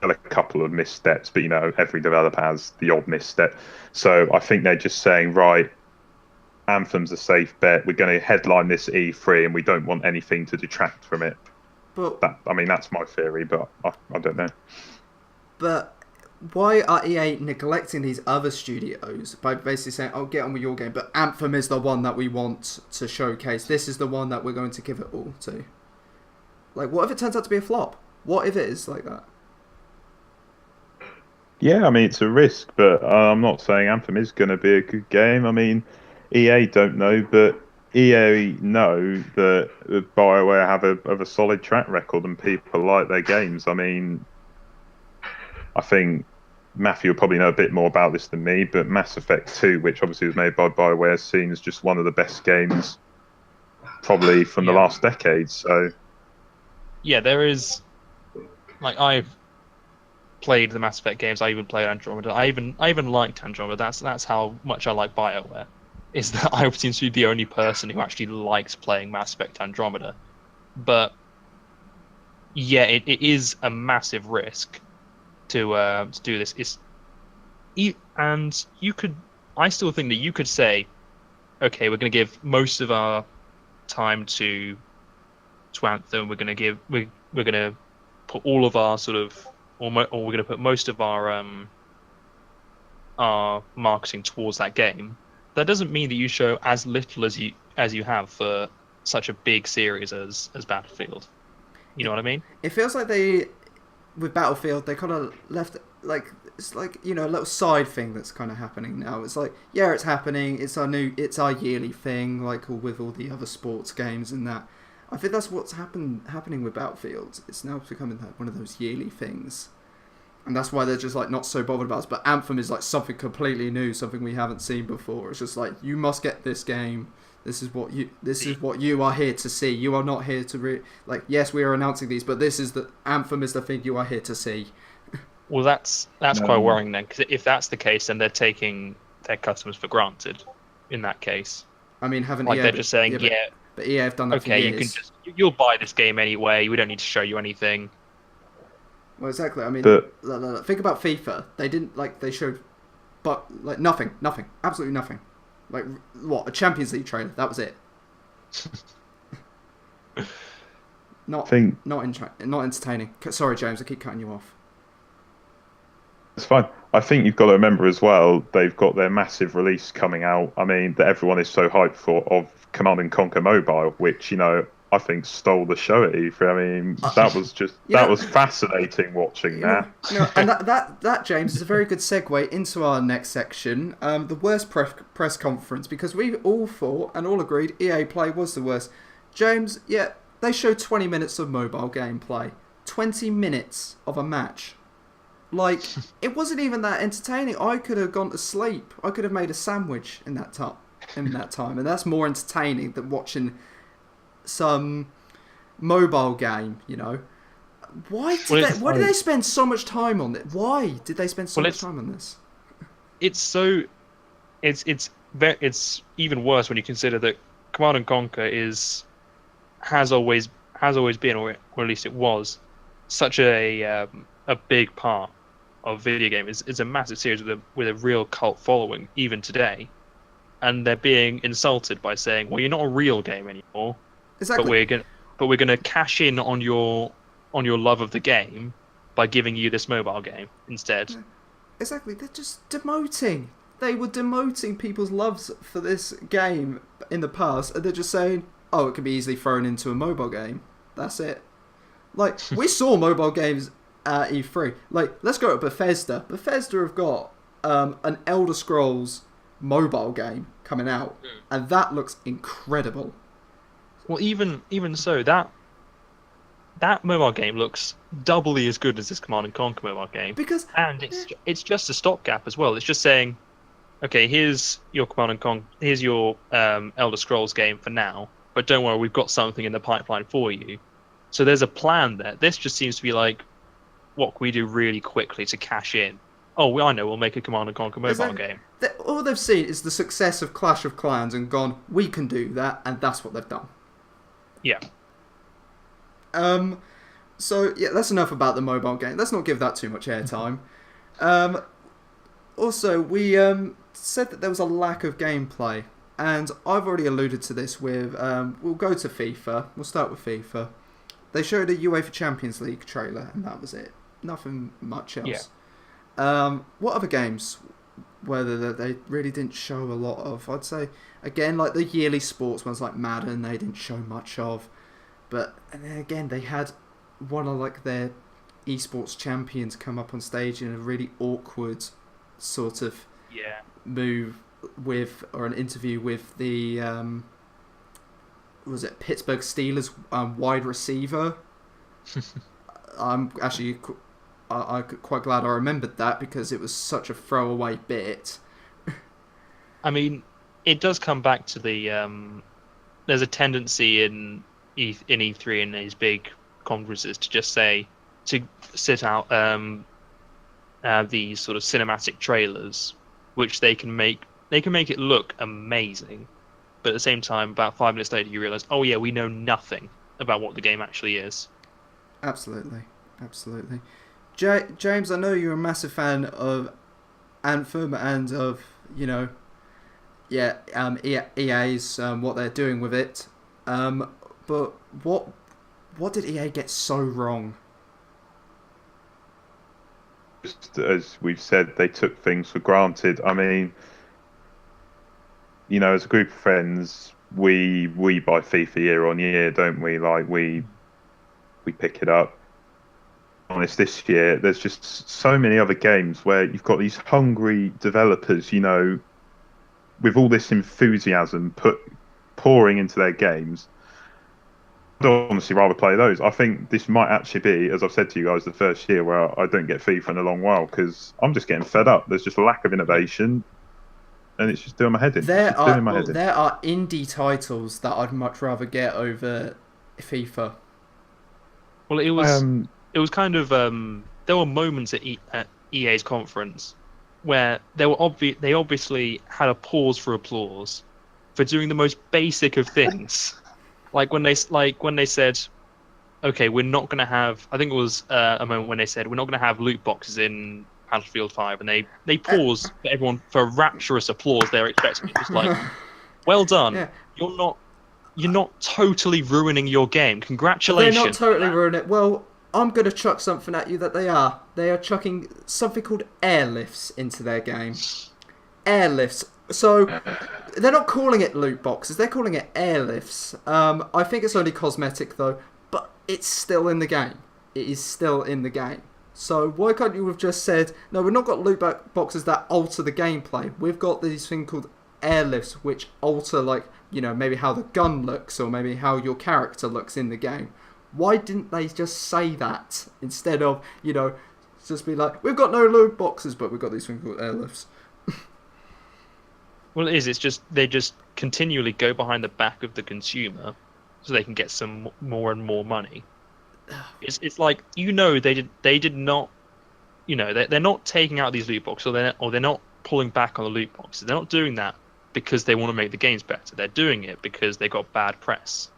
a couple of missteps, but every developer has the odd misstep. So I think they're just saying, right, Anthem's a safe bet. We're going to headline this E3, and we don't want anything to detract from it. But that's my theory, but I don't know. But why are EA neglecting these other studios by basically saying, "Oh, get on with your game"? But Anthem is the one that we want to showcase. This is the one that we're going to give it all to. Like, what if it turns out to be a flop? What if it is like that? Yeah, I mean, it's a risk, but I'm not saying Anthem is going to be a good game. I mean, EA don't know, but EA know that BioWare have a solid track record and people like their games. I mean, I think Matthew will probably know a bit more about this than me, but Mass Effect 2, which obviously was made by BioWare, is seen as just one of the best games probably from the last decade. So, yeah, there is. Like, I've played the Mass Effect games. I even played Andromeda. I even liked Andromeda. That's how much I like BioWare. Is that I seem to be the only person who actually likes playing Mass Effect Andromeda. But yeah, it is a massive risk to do this. And you could. I still think that you could say, okay, we're going to give most of our time to Anthem. We're going to put all of our sort of, or we're going to put most of our marketing towards that game. That doesn't mean that you show as little as you have for such a big series as Battlefield. You know what I mean? It feels like with Battlefield, they kind of left it's like a little side thing that's kind of happening now. It's like, yeah, it's happening. It's our yearly thing, like with all the other sports games and that. I think that's what's happening with Battlefield. It's now becoming like one of those yearly things, and that's why they're just like not so bothered about it. But Anthem is like something completely new, something we haven't seen before. It's just like, you must get this game. This is what you are here to see. You are not here to yes, we are announcing these, but Anthem is the thing you are here to see. Well, that's quite worrying then, because if that's the case, then they're taking their customers for granted. In that case, I mean, they're just saying, but EA have done that for years. You'll buy this game anyway. We don't need to show you anything. Well, exactly. I mean, think about FIFA. They didn't they showed, but nothing, absolutely nothing. Like what, a Champions League trailer? That was it. Not entertaining. Sorry, James, I keep cutting you off. It's fine. I think you've got to remember as well, they've got their massive release coming out. I mean, that everyone is so hyped for, of Command & Conquer Mobile, which, I think stole the show at E3. I mean, that was just that was fascinating watching that. And that James is a very good segue into our next section, the worst press conference, because we all thought and all agreed EA Play was the worst. James, yeah, they showed 20 minutes of mobile gameplay, 20 minutes of a match. Like, it wasn't even that entertaining. I could have gone to sleep. I could have made a sandwich in that time, and that's more entertaining than watching some mobile game. Why did they spend so much time on it? Why did they spend so much time on this? It's even worse when you consider that Command & Conquer has always been, or at least it was, such a big part of video game. It's a massive series with a real cult following even today, and they're being insulted by saying, "Well, you're not a real game anymore, Exactly. but we're gonna cash in on your love of the game by giving you this mobile game instead." Exactly. They're just demoting. They were demoting people's loves for this game in the past, and they're just saying, "Oh, it can be easily thrown into a mobile game." That's it. Like, we saw mobile games at E3. Like, let's go to Bethesda. Bethesda have got an Elder Scrolls mobile game coming out, and that looks incredible. Well, even so, that mobile game looks doubly as good as this Command and Conquer mobile game, Because and it's just a stopgap as well. It's just saying, okay, here's your Command and Conquer, here's your Elder Scrolls game for now, but don't worry, we've got something in the pipeline for you. So there's a plan there. This just seems to be like, what can we do really quickly to cash in? Oh, I know, we'll make a Command and Conquer mobile game. all they've seen is the success of Clash of Clans and gone, we can do that, and that's what they've done. Yeah. So yeah, that's enough about the mobile game. Let's not give that too much airtime. Also, we said that there was a lack of gameplay, and I've already alluded to this with. We'll go to FIFA. We'll start with FIFA. They showed a UEFA Champions League trailer, and that was it. Nothing much else. Yeah. What other games? Whether they really didn't show a lot of. I'd say again, like the yearly sports ones like Madden, they didn't show much of. But and then again, they had one of like their esports champions come up on stage in a really awkward sort of move with, or an interview with the was it Pittsburgh Steelers wide receiver. I'm actually I'm quite glad I remembered that because it was such a throwaway bit. I mean, it does come back to the there's a tendency in E3 and these big conferences to just say, to sit out these sort of cinematic trailers, which they can make it look amazing, but at the same time, about 5 minutes later, you realise, oh yeah, we know nothing about what the game actually is. Absolutely. James, I know you're a massive fan of Anthem and of EA's what they're doing with it. But what did EA get so wrong? Just as we've said, they took things for granted. I mean, as a group of friends, we buy FIFA year on year, don't we? Like we pick it up. Honest, this year there's just so many other games where you've got these hungry developers, with all this enthusiasm pouring into their games. I'd honestly rather play those. I think this might actually be, as I've said to you guys, the first year where I don't get FIFA in a long while because I'm just getting fed up. There's just a lack of innovation, and it's just doing my head in. There are indie titles that I'd much rather get over FIFA. Well, it was kind of there were moments at EA's conference where they obviously had a pause for applause for doing the most basic of things. Like when they said, okay, we're not going to have. I think it was a moment when they said we're not going to have loot boxes in Battlefield 5, and they paused for everyone for rapturous applause. They're expecting it. Just like, well done. Yeah. You're not totally ruining your game. Congratulations. They're not totally ruining it. Well, I'm going to chuck something at you that they are. They are chucking something called airlifts into their game. Airlifts. So, they're not calling it loot boxes, they're calling it airlifts. I think it's only cosmetic though, but it's still in the game. It is still in the game. So why can't you have just said, no, we've not got loot boxes that alter the gameplay. We've got these things called airlifts which alter, like, maybe how the gun looks or maybe how your character looks in the game. Why didn't they just say that instead of, just be like, we've got no loot boxes, but we've got these things called airlifts. Well, it is. It's just they just continually go behind the back of the consumer, so they can get some more and more money. It's like they did not, they're not taking out these loot boxes, or they're not pulling back on the loot boxes. They're not doing that because they want to make the games better. They're doing it because they got bad press.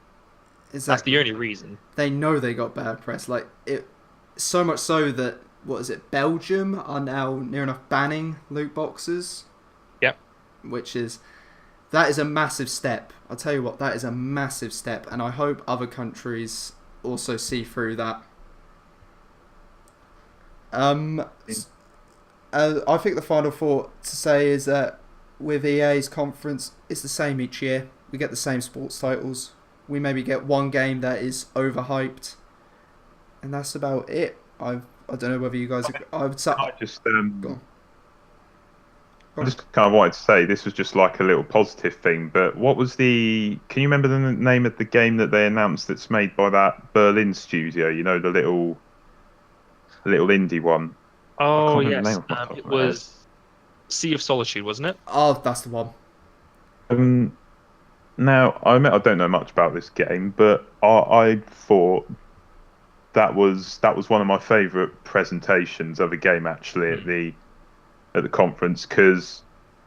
Exactly. That's the only reason. They know they got bad press. Like it, so much so that Belgium are now near enough banning loot boxes. Yep. Which is, That is a massive step. I'll tell you what, that is a massive step, and I hope other countries also see through that. I think the final thought to say is that with EA's conference, it's the same each year. We get the same sports titles. We maybe get one game that is overhyped, and that's about it. I don't know whether you guys agree. I would say. I just Go on. I just kind of wanted to say this was just like a little positive thing. But what was the? Can you remember the name of the game that they announced that's made by that Berlin studio? You know, the little indie one. Oh remember the yes, name off the top of it my head. was Sea of Solitude, wasn't it? Oh, that's the one. Now I don't know much about this game, but I thought that was one of my favourite presentations of a game actually at the conference, because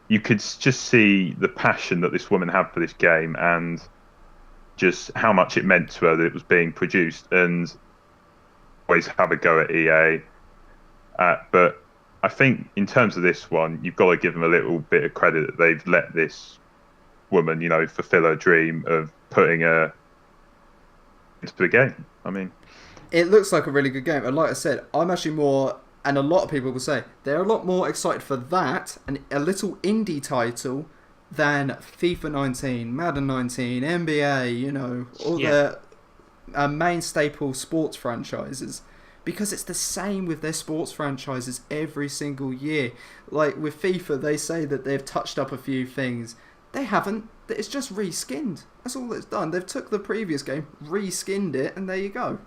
you could just see the passion that this woman had for this game and just how much it meant to her that it was being produced. And always have a go at EA, but I think in terms of this one, you've got to give them a little bit of credit that they've let this woman, you know, fulfill her dream of putting her into the game. I mean, It looks like a really good game, and like I said, I'm actually more, and a lot of people will say they're a lot more excited for that and a little indie title than FIFA 19, Madden 19, NBA, you know, all the main staple sports franchises, because it's the same with their sports franchises every single year. Like with FIFA, they say that they've touched up a few things. They haven't. It's just reskinned. That's all it's done. They've took the previous game, reskinned it, and there you go.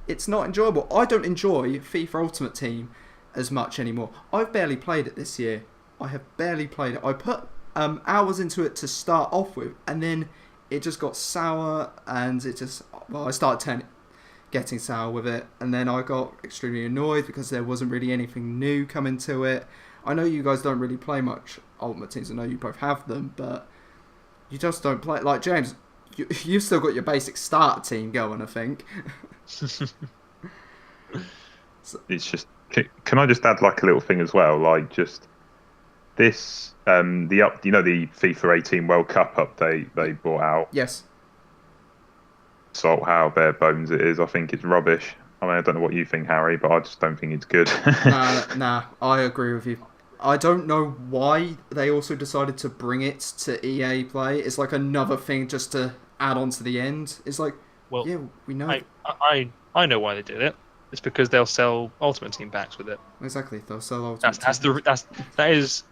It's not enjoyable. I don't enjoy FIFA Ultimate Team as much anymore. I've barely played it this year. I have barely played it. I put hours into it to start off with, and then it just got sour, and I started getting sour with it, and then I got extremely annoyed because there wasn't really anything new coming to it. I know you guys don't really play much Ultimate Teams. I know you both have them, but you just don't play. Like James, you've still got your basic start team going, I think. it's just. Can I just add like a little thing as well? Like just this, the FIFA 18 World Cup update they brought out. Yes. So how bare bones it is. I think it's rubbish. I mean, I don't know what you think, Harry, but I just don't think it's good. Nah, I agree with you. I don't know why they also decided to bring it to EA Play. It's like another thing just to add on to the end. It's like, Well, yeah, we know. I know why they did it. It's because they'll sell Ultimate Team packs with it. Exactly, they'll sell Ultimate That is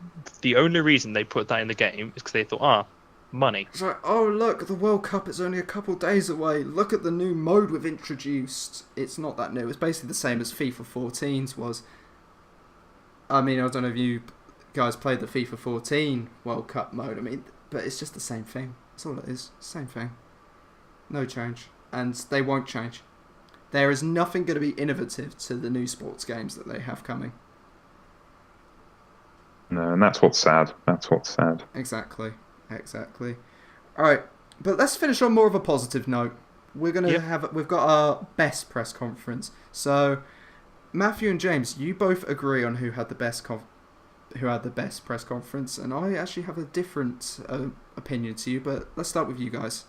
the only reason they put that in the game, is because they thought, money. It's like, oh look, the World Cup is only a couple days away. Look at the new mode we've introduced. It's not that new. It's basically the same as FIFA 14's was. I mean, I don't know if you guys played the FIFA 14 World Cup mode. I mean, but it's just the same thing. That's all it is. Same thing. No change. And they won't change. There is nothing going to be innovative to the new sports games that they have coming. No, and that's what's sad. Exactly. Alright, but let's finish on more of a positive note. We've got our best press conference. So, Matthew and James, you both agree on who had the best press conference, and I actually have a different opinion to you, but let's start with you guys.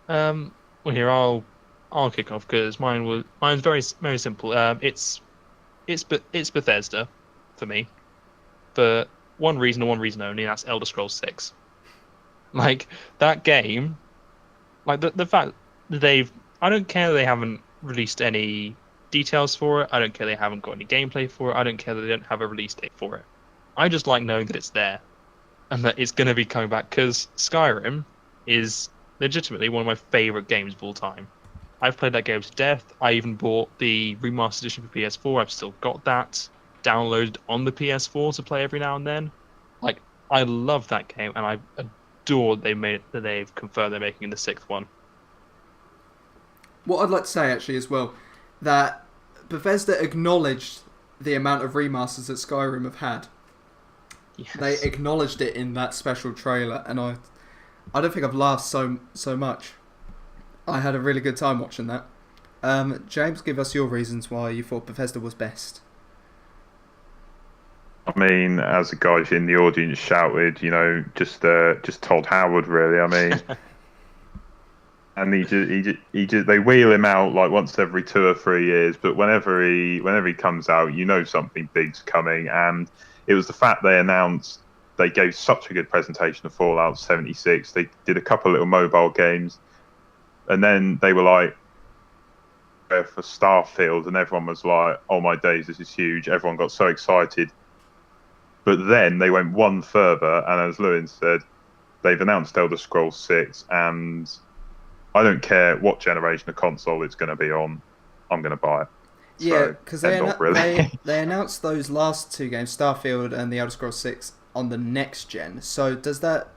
Well, here I'll kick off because mine's very very simple. It's Bethesda for me, for one reason and one reason only. That's Elder Scrolls 6. Like that game, like the fact that I don't care that they haven't released any details for it. I don't care they haven't got any gameplay for it. I don't care that they don't have a release date for it. I just like knowing that it's there and that it's going to be coming back, because Skyrim is legitimately one of my favourite games of all time. I've played that game to death. I even bought the remastered edition for PS4. I've still got that downloaded on the PS4 to play every now and then. Like, I love that game, and I adore that they've confirmed they're making the 6th one. What I'd like to say actually as well, that Bethesda acknowledged the amount of remasters that Skyrim have had. Yes. They acknowledged it in that special trailer, and I don't think I've laughed so much. I had a really good time watching that. James, give us your reasons why you thought Bethesda was best. I mean, as the guys in the audience shouted, just told Howard really. I mean, and they wheel him out like once every 2 or 3 years. But whenever he comes out, something big's coming. And it was the fact they gave such a good presentation of Fallout 76. They did a couple of little mobile games, and then they were like for Starfield, and everyone was like, "Oh my days, this is huge!" Everyone got so excited. But then they went one further, and as Lewins said, they've announced Elder Scrolls 6, and I don't care what generation of console it's going to be on, I'm going to buy it. Yeah, because really. they announced those last two games, Starfield and the Elder Scrolls 6, on the next gen. So does that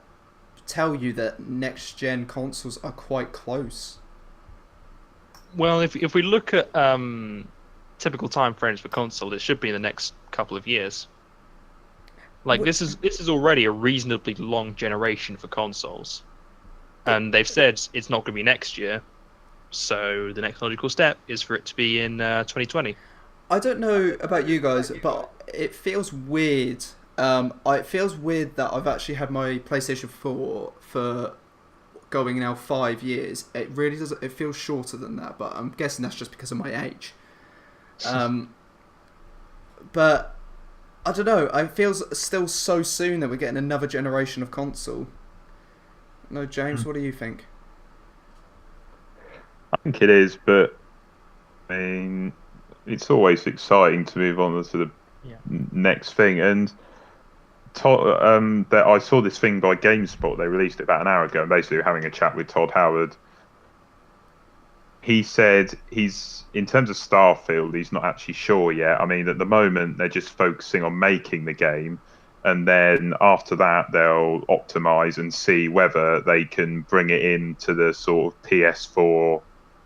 tell you that next gen consoles are quite close? Well, if we look at typical time frames for console, it should be in the next couple of years. Like this is already a reasonably long generation for consoles, and they've said it's not going to be next year. So the next logical step is for it to be in 2020. I don't know about you guys, but it feels weird. It feels weird that I've actually had my PlayStation 4 for going now 5 years. It really does. It feels shorter than that, but I'm guessing that's just because of my age. But I don't know. It feels still so soon that we're getting another generation of console. No, James, what do you think? I think it is, but I mean, it's always exciting to move on to the next thing. And I saw this thing by GameSpot. They released it about an hour ago, and basically having a chat with Todd Howard. He said in terms of Starfield, he's not actually sure yet. I mean, at the moment, they're just focusing on making the game. And then after that, they'll optimize and see whether they can bring it into the sort of PS4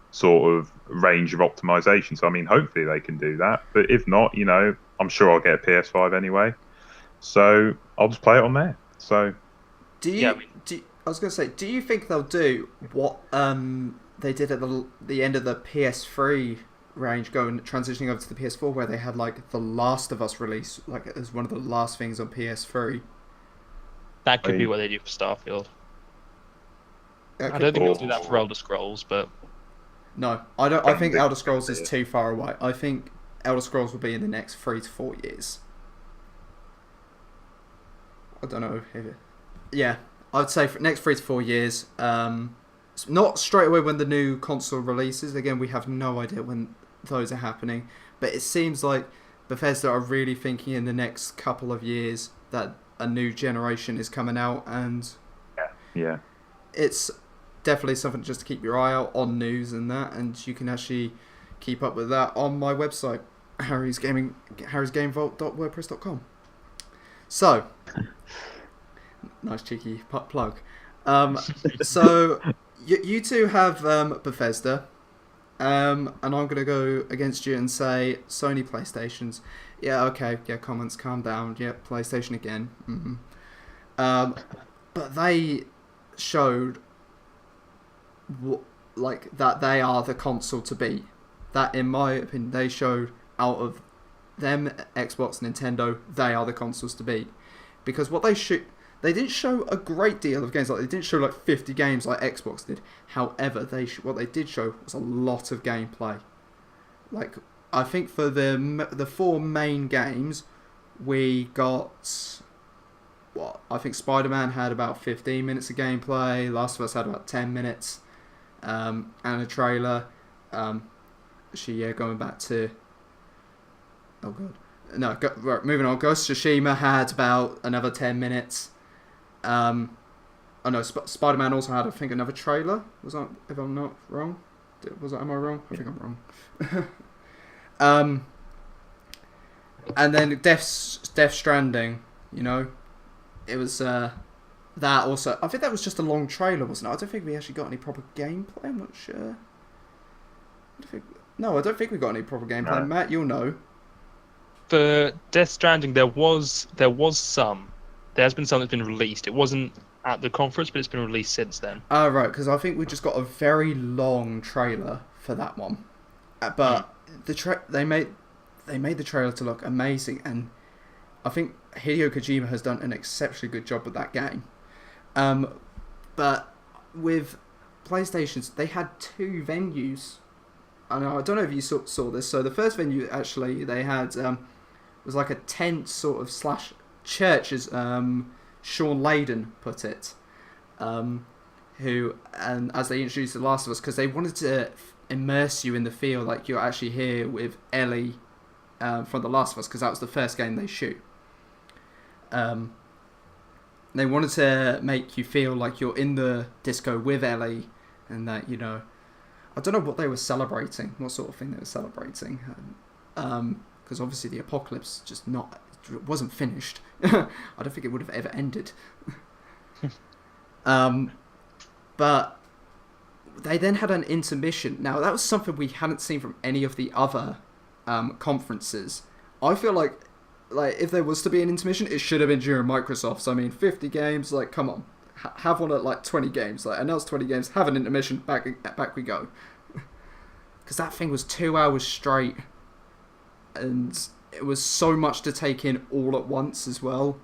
sort of range of optimization. So, I mean, hopefully they can do that. But if not, I'm sure I'll get a PS5 anyway. So I'll just play it on there. So, I was going to say, do you think they'll do what they did at the end of the PS3 range, transitioning over to the PS4, where they had like The Last of Us release like as one of the last things on PS3? That could be what they do for Starfield. I don't think they'll do that for Elder Scrolls, but no, I don't. I think Elder Scrolls is too far away. I think Elder Scrolls will be in the next 3 to 4 years. I don't know. I'd say for next 3 to 4 years. Not straight away when the new console releases. Again, we have no idea when those are happening. But it seems like Bethesda are really thinking in the next couple of years that a new generation is coming out, and it's definitely something just to keep your eye out on news and that, and you can actually keep up with that on my website, harrysgamevault.wordpress.com. So, nice cheeky plug. So you two have Bethesda, and I'm gonna go against you and say Sony PlayStations. Yeah, okay, comments, calm down. Yeah, PlayStation again. Mm-hmm. But they showed that they are the console to beat. That, in my opinion, they showed out of them, Xbox, Nintendo, they are the consoles to beat. Because what they didn't show a great deal of games. Like, they didn't show like 50 games like Xbox did. However, what they did show was a lot of gameplay. Like, I think for the 4 main games, we got I think Spider-Man had about 15 minutes of gameplay. Last of Us had about 10 minutes, and a trailer. Going back to. Oh god. No, right, moving on. Ghost of Tsushima had about another 10 minutes. Spider-Man also had, I think, another trailer. Was that, if I'm not wrong? Am I wrong? I think I'm wrong. And then Death Stranding, it was that also. I think that was just a long trailer, wasn't it? I don't think we actually got any proper gameplay. I'm not sure. I don't think we got any proper gameplay. No. Matt, you'll know. For Death Stranding, there was some. There has been some that's been released. It wasn't at the conference, but it's been released since then. Oh, right, because I think we just got a very long trailer for that one. But they made the trailer to look amazing, and I think Hideo Kojima has done an exceptionally good job with that game. But with PlayStations, they had 2 venues. I don't know if you saw this. So the first venue actually they had was like a tent sort of slash church, as Sean Layden put it. Who, and as they introduced The Last of Us, because they wanted to immerse you in the feel like you're actually here with Ellie from The Last of Us, because that was the first game they shoot. They wanted to make you feel like you're in the disco with Ellie, and that, you know, I don't know what they were celebrating, what sort of thing they were celebrating, because obviously the apocalypse wasn't finished. I don't think it would have ever ended. But they then had an intermission. Now that was something we hadn't seen from any of the other conferences. I feel like if there was to be an intermission, it should have been during Microsoft's. I mean, 50 games, like, come on. Have one at, like, 20 games. Like, announce 20 games, have an intermission, back we go. Because that thing was 2 hours straight. And it was so much to take in all at once as well.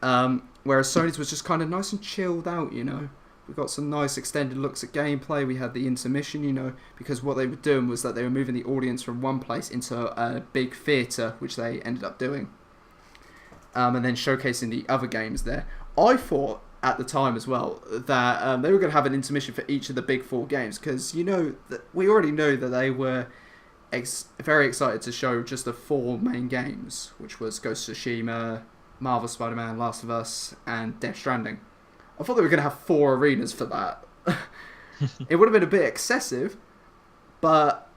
Whereas Sony's was just kind of nice and chilled out, you know. We got some nice extended looks at gameplay. We had the intermission, you know, because what they were doing was that they were moving the audience from one place into a big theatre, which they ended up doing. And then showcasing the other games there. I thought at the time as well that they were going to have an intermission for each of the big 4 games, because, you know, we already know that they were very excited to show just the 4 main games, which was Ghost of Tsushima, Marvel Spider-Man, Last of Us, and Death Stranding. I thought they were going to have 4 arenas for that. It would have been a bit excessive, but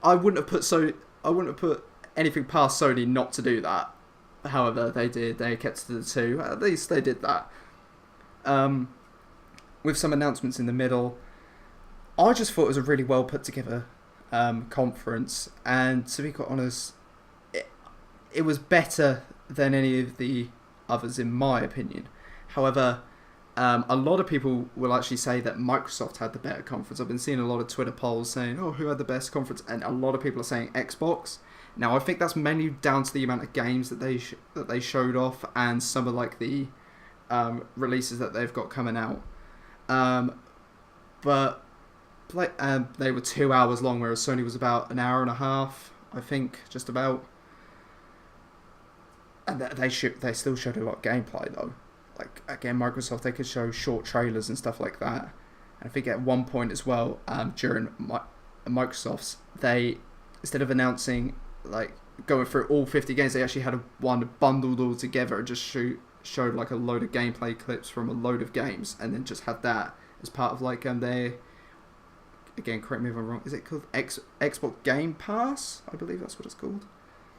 I wouldn't have put anything past Sony not to do that. However, they did. They kept to the 2. At least they did that. With some announcements in the middle. I just thought it was a really well put together conference, and to be quite honest, it was better than any of the others in my opinion. However, a lot of people will actually say that Microsoft had the better conference. I've been seeing a lot of Twitter polls saying, oh, who had the best conference? And a lot of people are saying Xbox. Now, I think that's mainly down to the amount of games that they showed off, and some of like the releases that they've got coming out. But they were 2 hours long, whereas Sony was about an hour and a half, I think, just about. And they still showed a lot of gameplay though. Like, again, Microsoft, they could show short trailers and stuff like that. And I think at one point as well, during Microsoft's, they, instead of announcing, like, going through all 50 games, they actually had one bundled all together and just showed, like, a load of gameplay clips from a load of games, and then just had that as part of, like, their, again, correct me if I'm wrong, is it called Xbox Game Pass? I believe that's what it's called.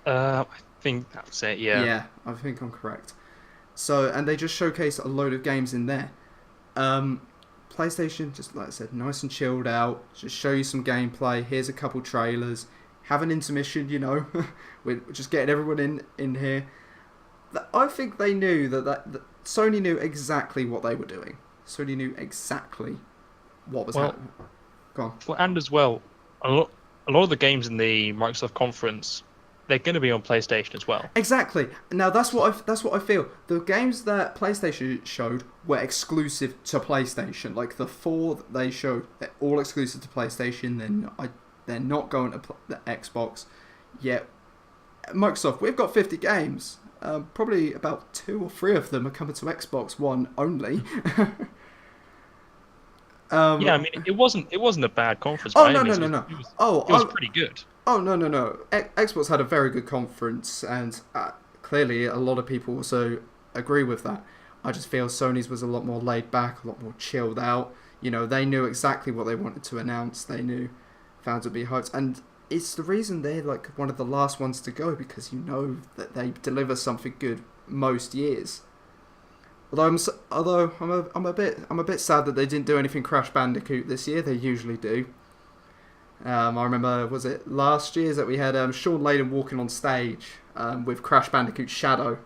I think that's it, yeah. Yeah, I think I'm correct. So, and they just showcased a load of games in there. PlayStation, just like I said, nice and chilled out. Just show you some gameplay. Here's a couple trailers. Have an intermission, you know. We're just getting everyone in here. I think they knew that Sony knew exactly what they were doing. Sony knew exactly what was happening. Go on. Well, and as well, a lot of the games in the Microsoft conference, they're going to be on PlayStation as well. Exactly. Now that's what I feel. The games that PlayStation showed were exclusive to PlayStation. Like the 4 that they showed, they're all exclusive to PlayStation. They're not going to the Xbox. Yet Microsoft, we've got 50 games. Probably about 2 or 3 of them are coming to Xbox One only. Yeah, I mean, it wasn't a bad conference. Oh, by no. any means. It was pretty good. Oh, no. Xbox had a very good conference, and clearly a lot of people also agree with that. I just feel Sony's was a lot more laid back, a lot more chilled out. You know, they knew exactly what they wanted to announce. They knew fans would be hyped. And it's the reason they're like one of the last ones to go, because you know that they deliver something good most years. Although I'm a bit sad that they didn't do anything Crash Bandicoot this year. They usually do. I remember, was it last year that we had Sean Layden walking on stage with Crash Bandicoot Shadow.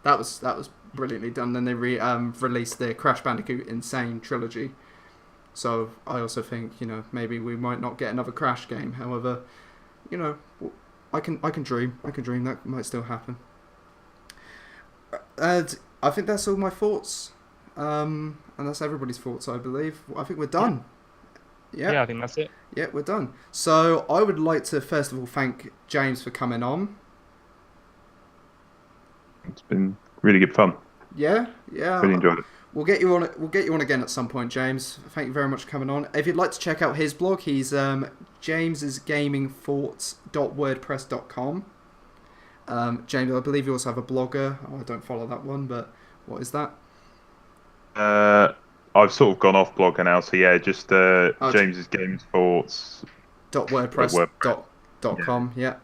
That was brilliantly done. Then they released the Crash Bandicoot Insane trilogy. So I also think, you know, maybe we might not get another Crash game. However, you know, I can dream. I can dream that might still happen. And I think that's all my thoughts. And that's everybody's thoughts, I believe. I think we're done. Yeah, I think that's it. Yeah, we're done. So I would like to first of all thank James for coming on. It's been really good fun. Yeah. Really enjoyed it. We'll get you on. We'll get you on again at some point, James. Thank you very much for coming on. If you'd like to check out his blog, he's james'sgamingthoughts.wordpress.com. James, I believe you also have a blogger. Oh, I don't follow that one, but what is that? I've sort of gone off blogger now, so yeah, just James's Games Thoughts. .wordpress.com. Yeah.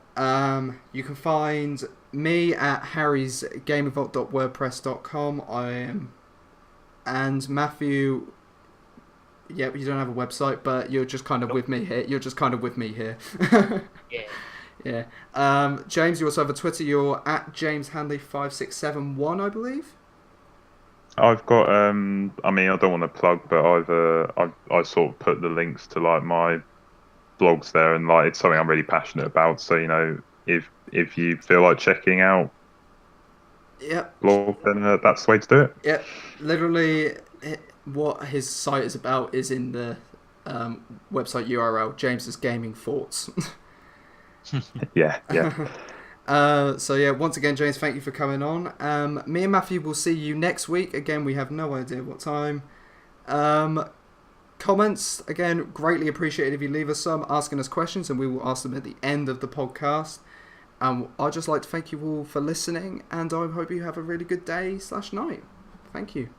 You can find me at harrysgamingvault.wordpress.com. I am, and Matthew. Yeah, you don't have a website, but you're just kind of with me here. You're just kind of with me here. Yeah. Yeah. James, you also have a Twitter. You're at JamesHanley5671, I believe. I've got I mean, I don't want to plug, but I sort of put the links to like my blogs there, and like it's something I'm really passionate about. So you know, if you feel like checking out, blog, then that's the way to do it. Yeah, literally, what his site is about is in the website URL. James's Gaming Thoughts. Yeah. So yeah, once again, James, thank you for coming on. Me and Matthew will see you next week. Again, we have no idea what time. Comments, again, greatly appreciated if you leave us some, asking us questions, and we will ask them at the end of the podcast. I'd just like to thank you all for listening, and I hope you have a really good day/night. Thank you.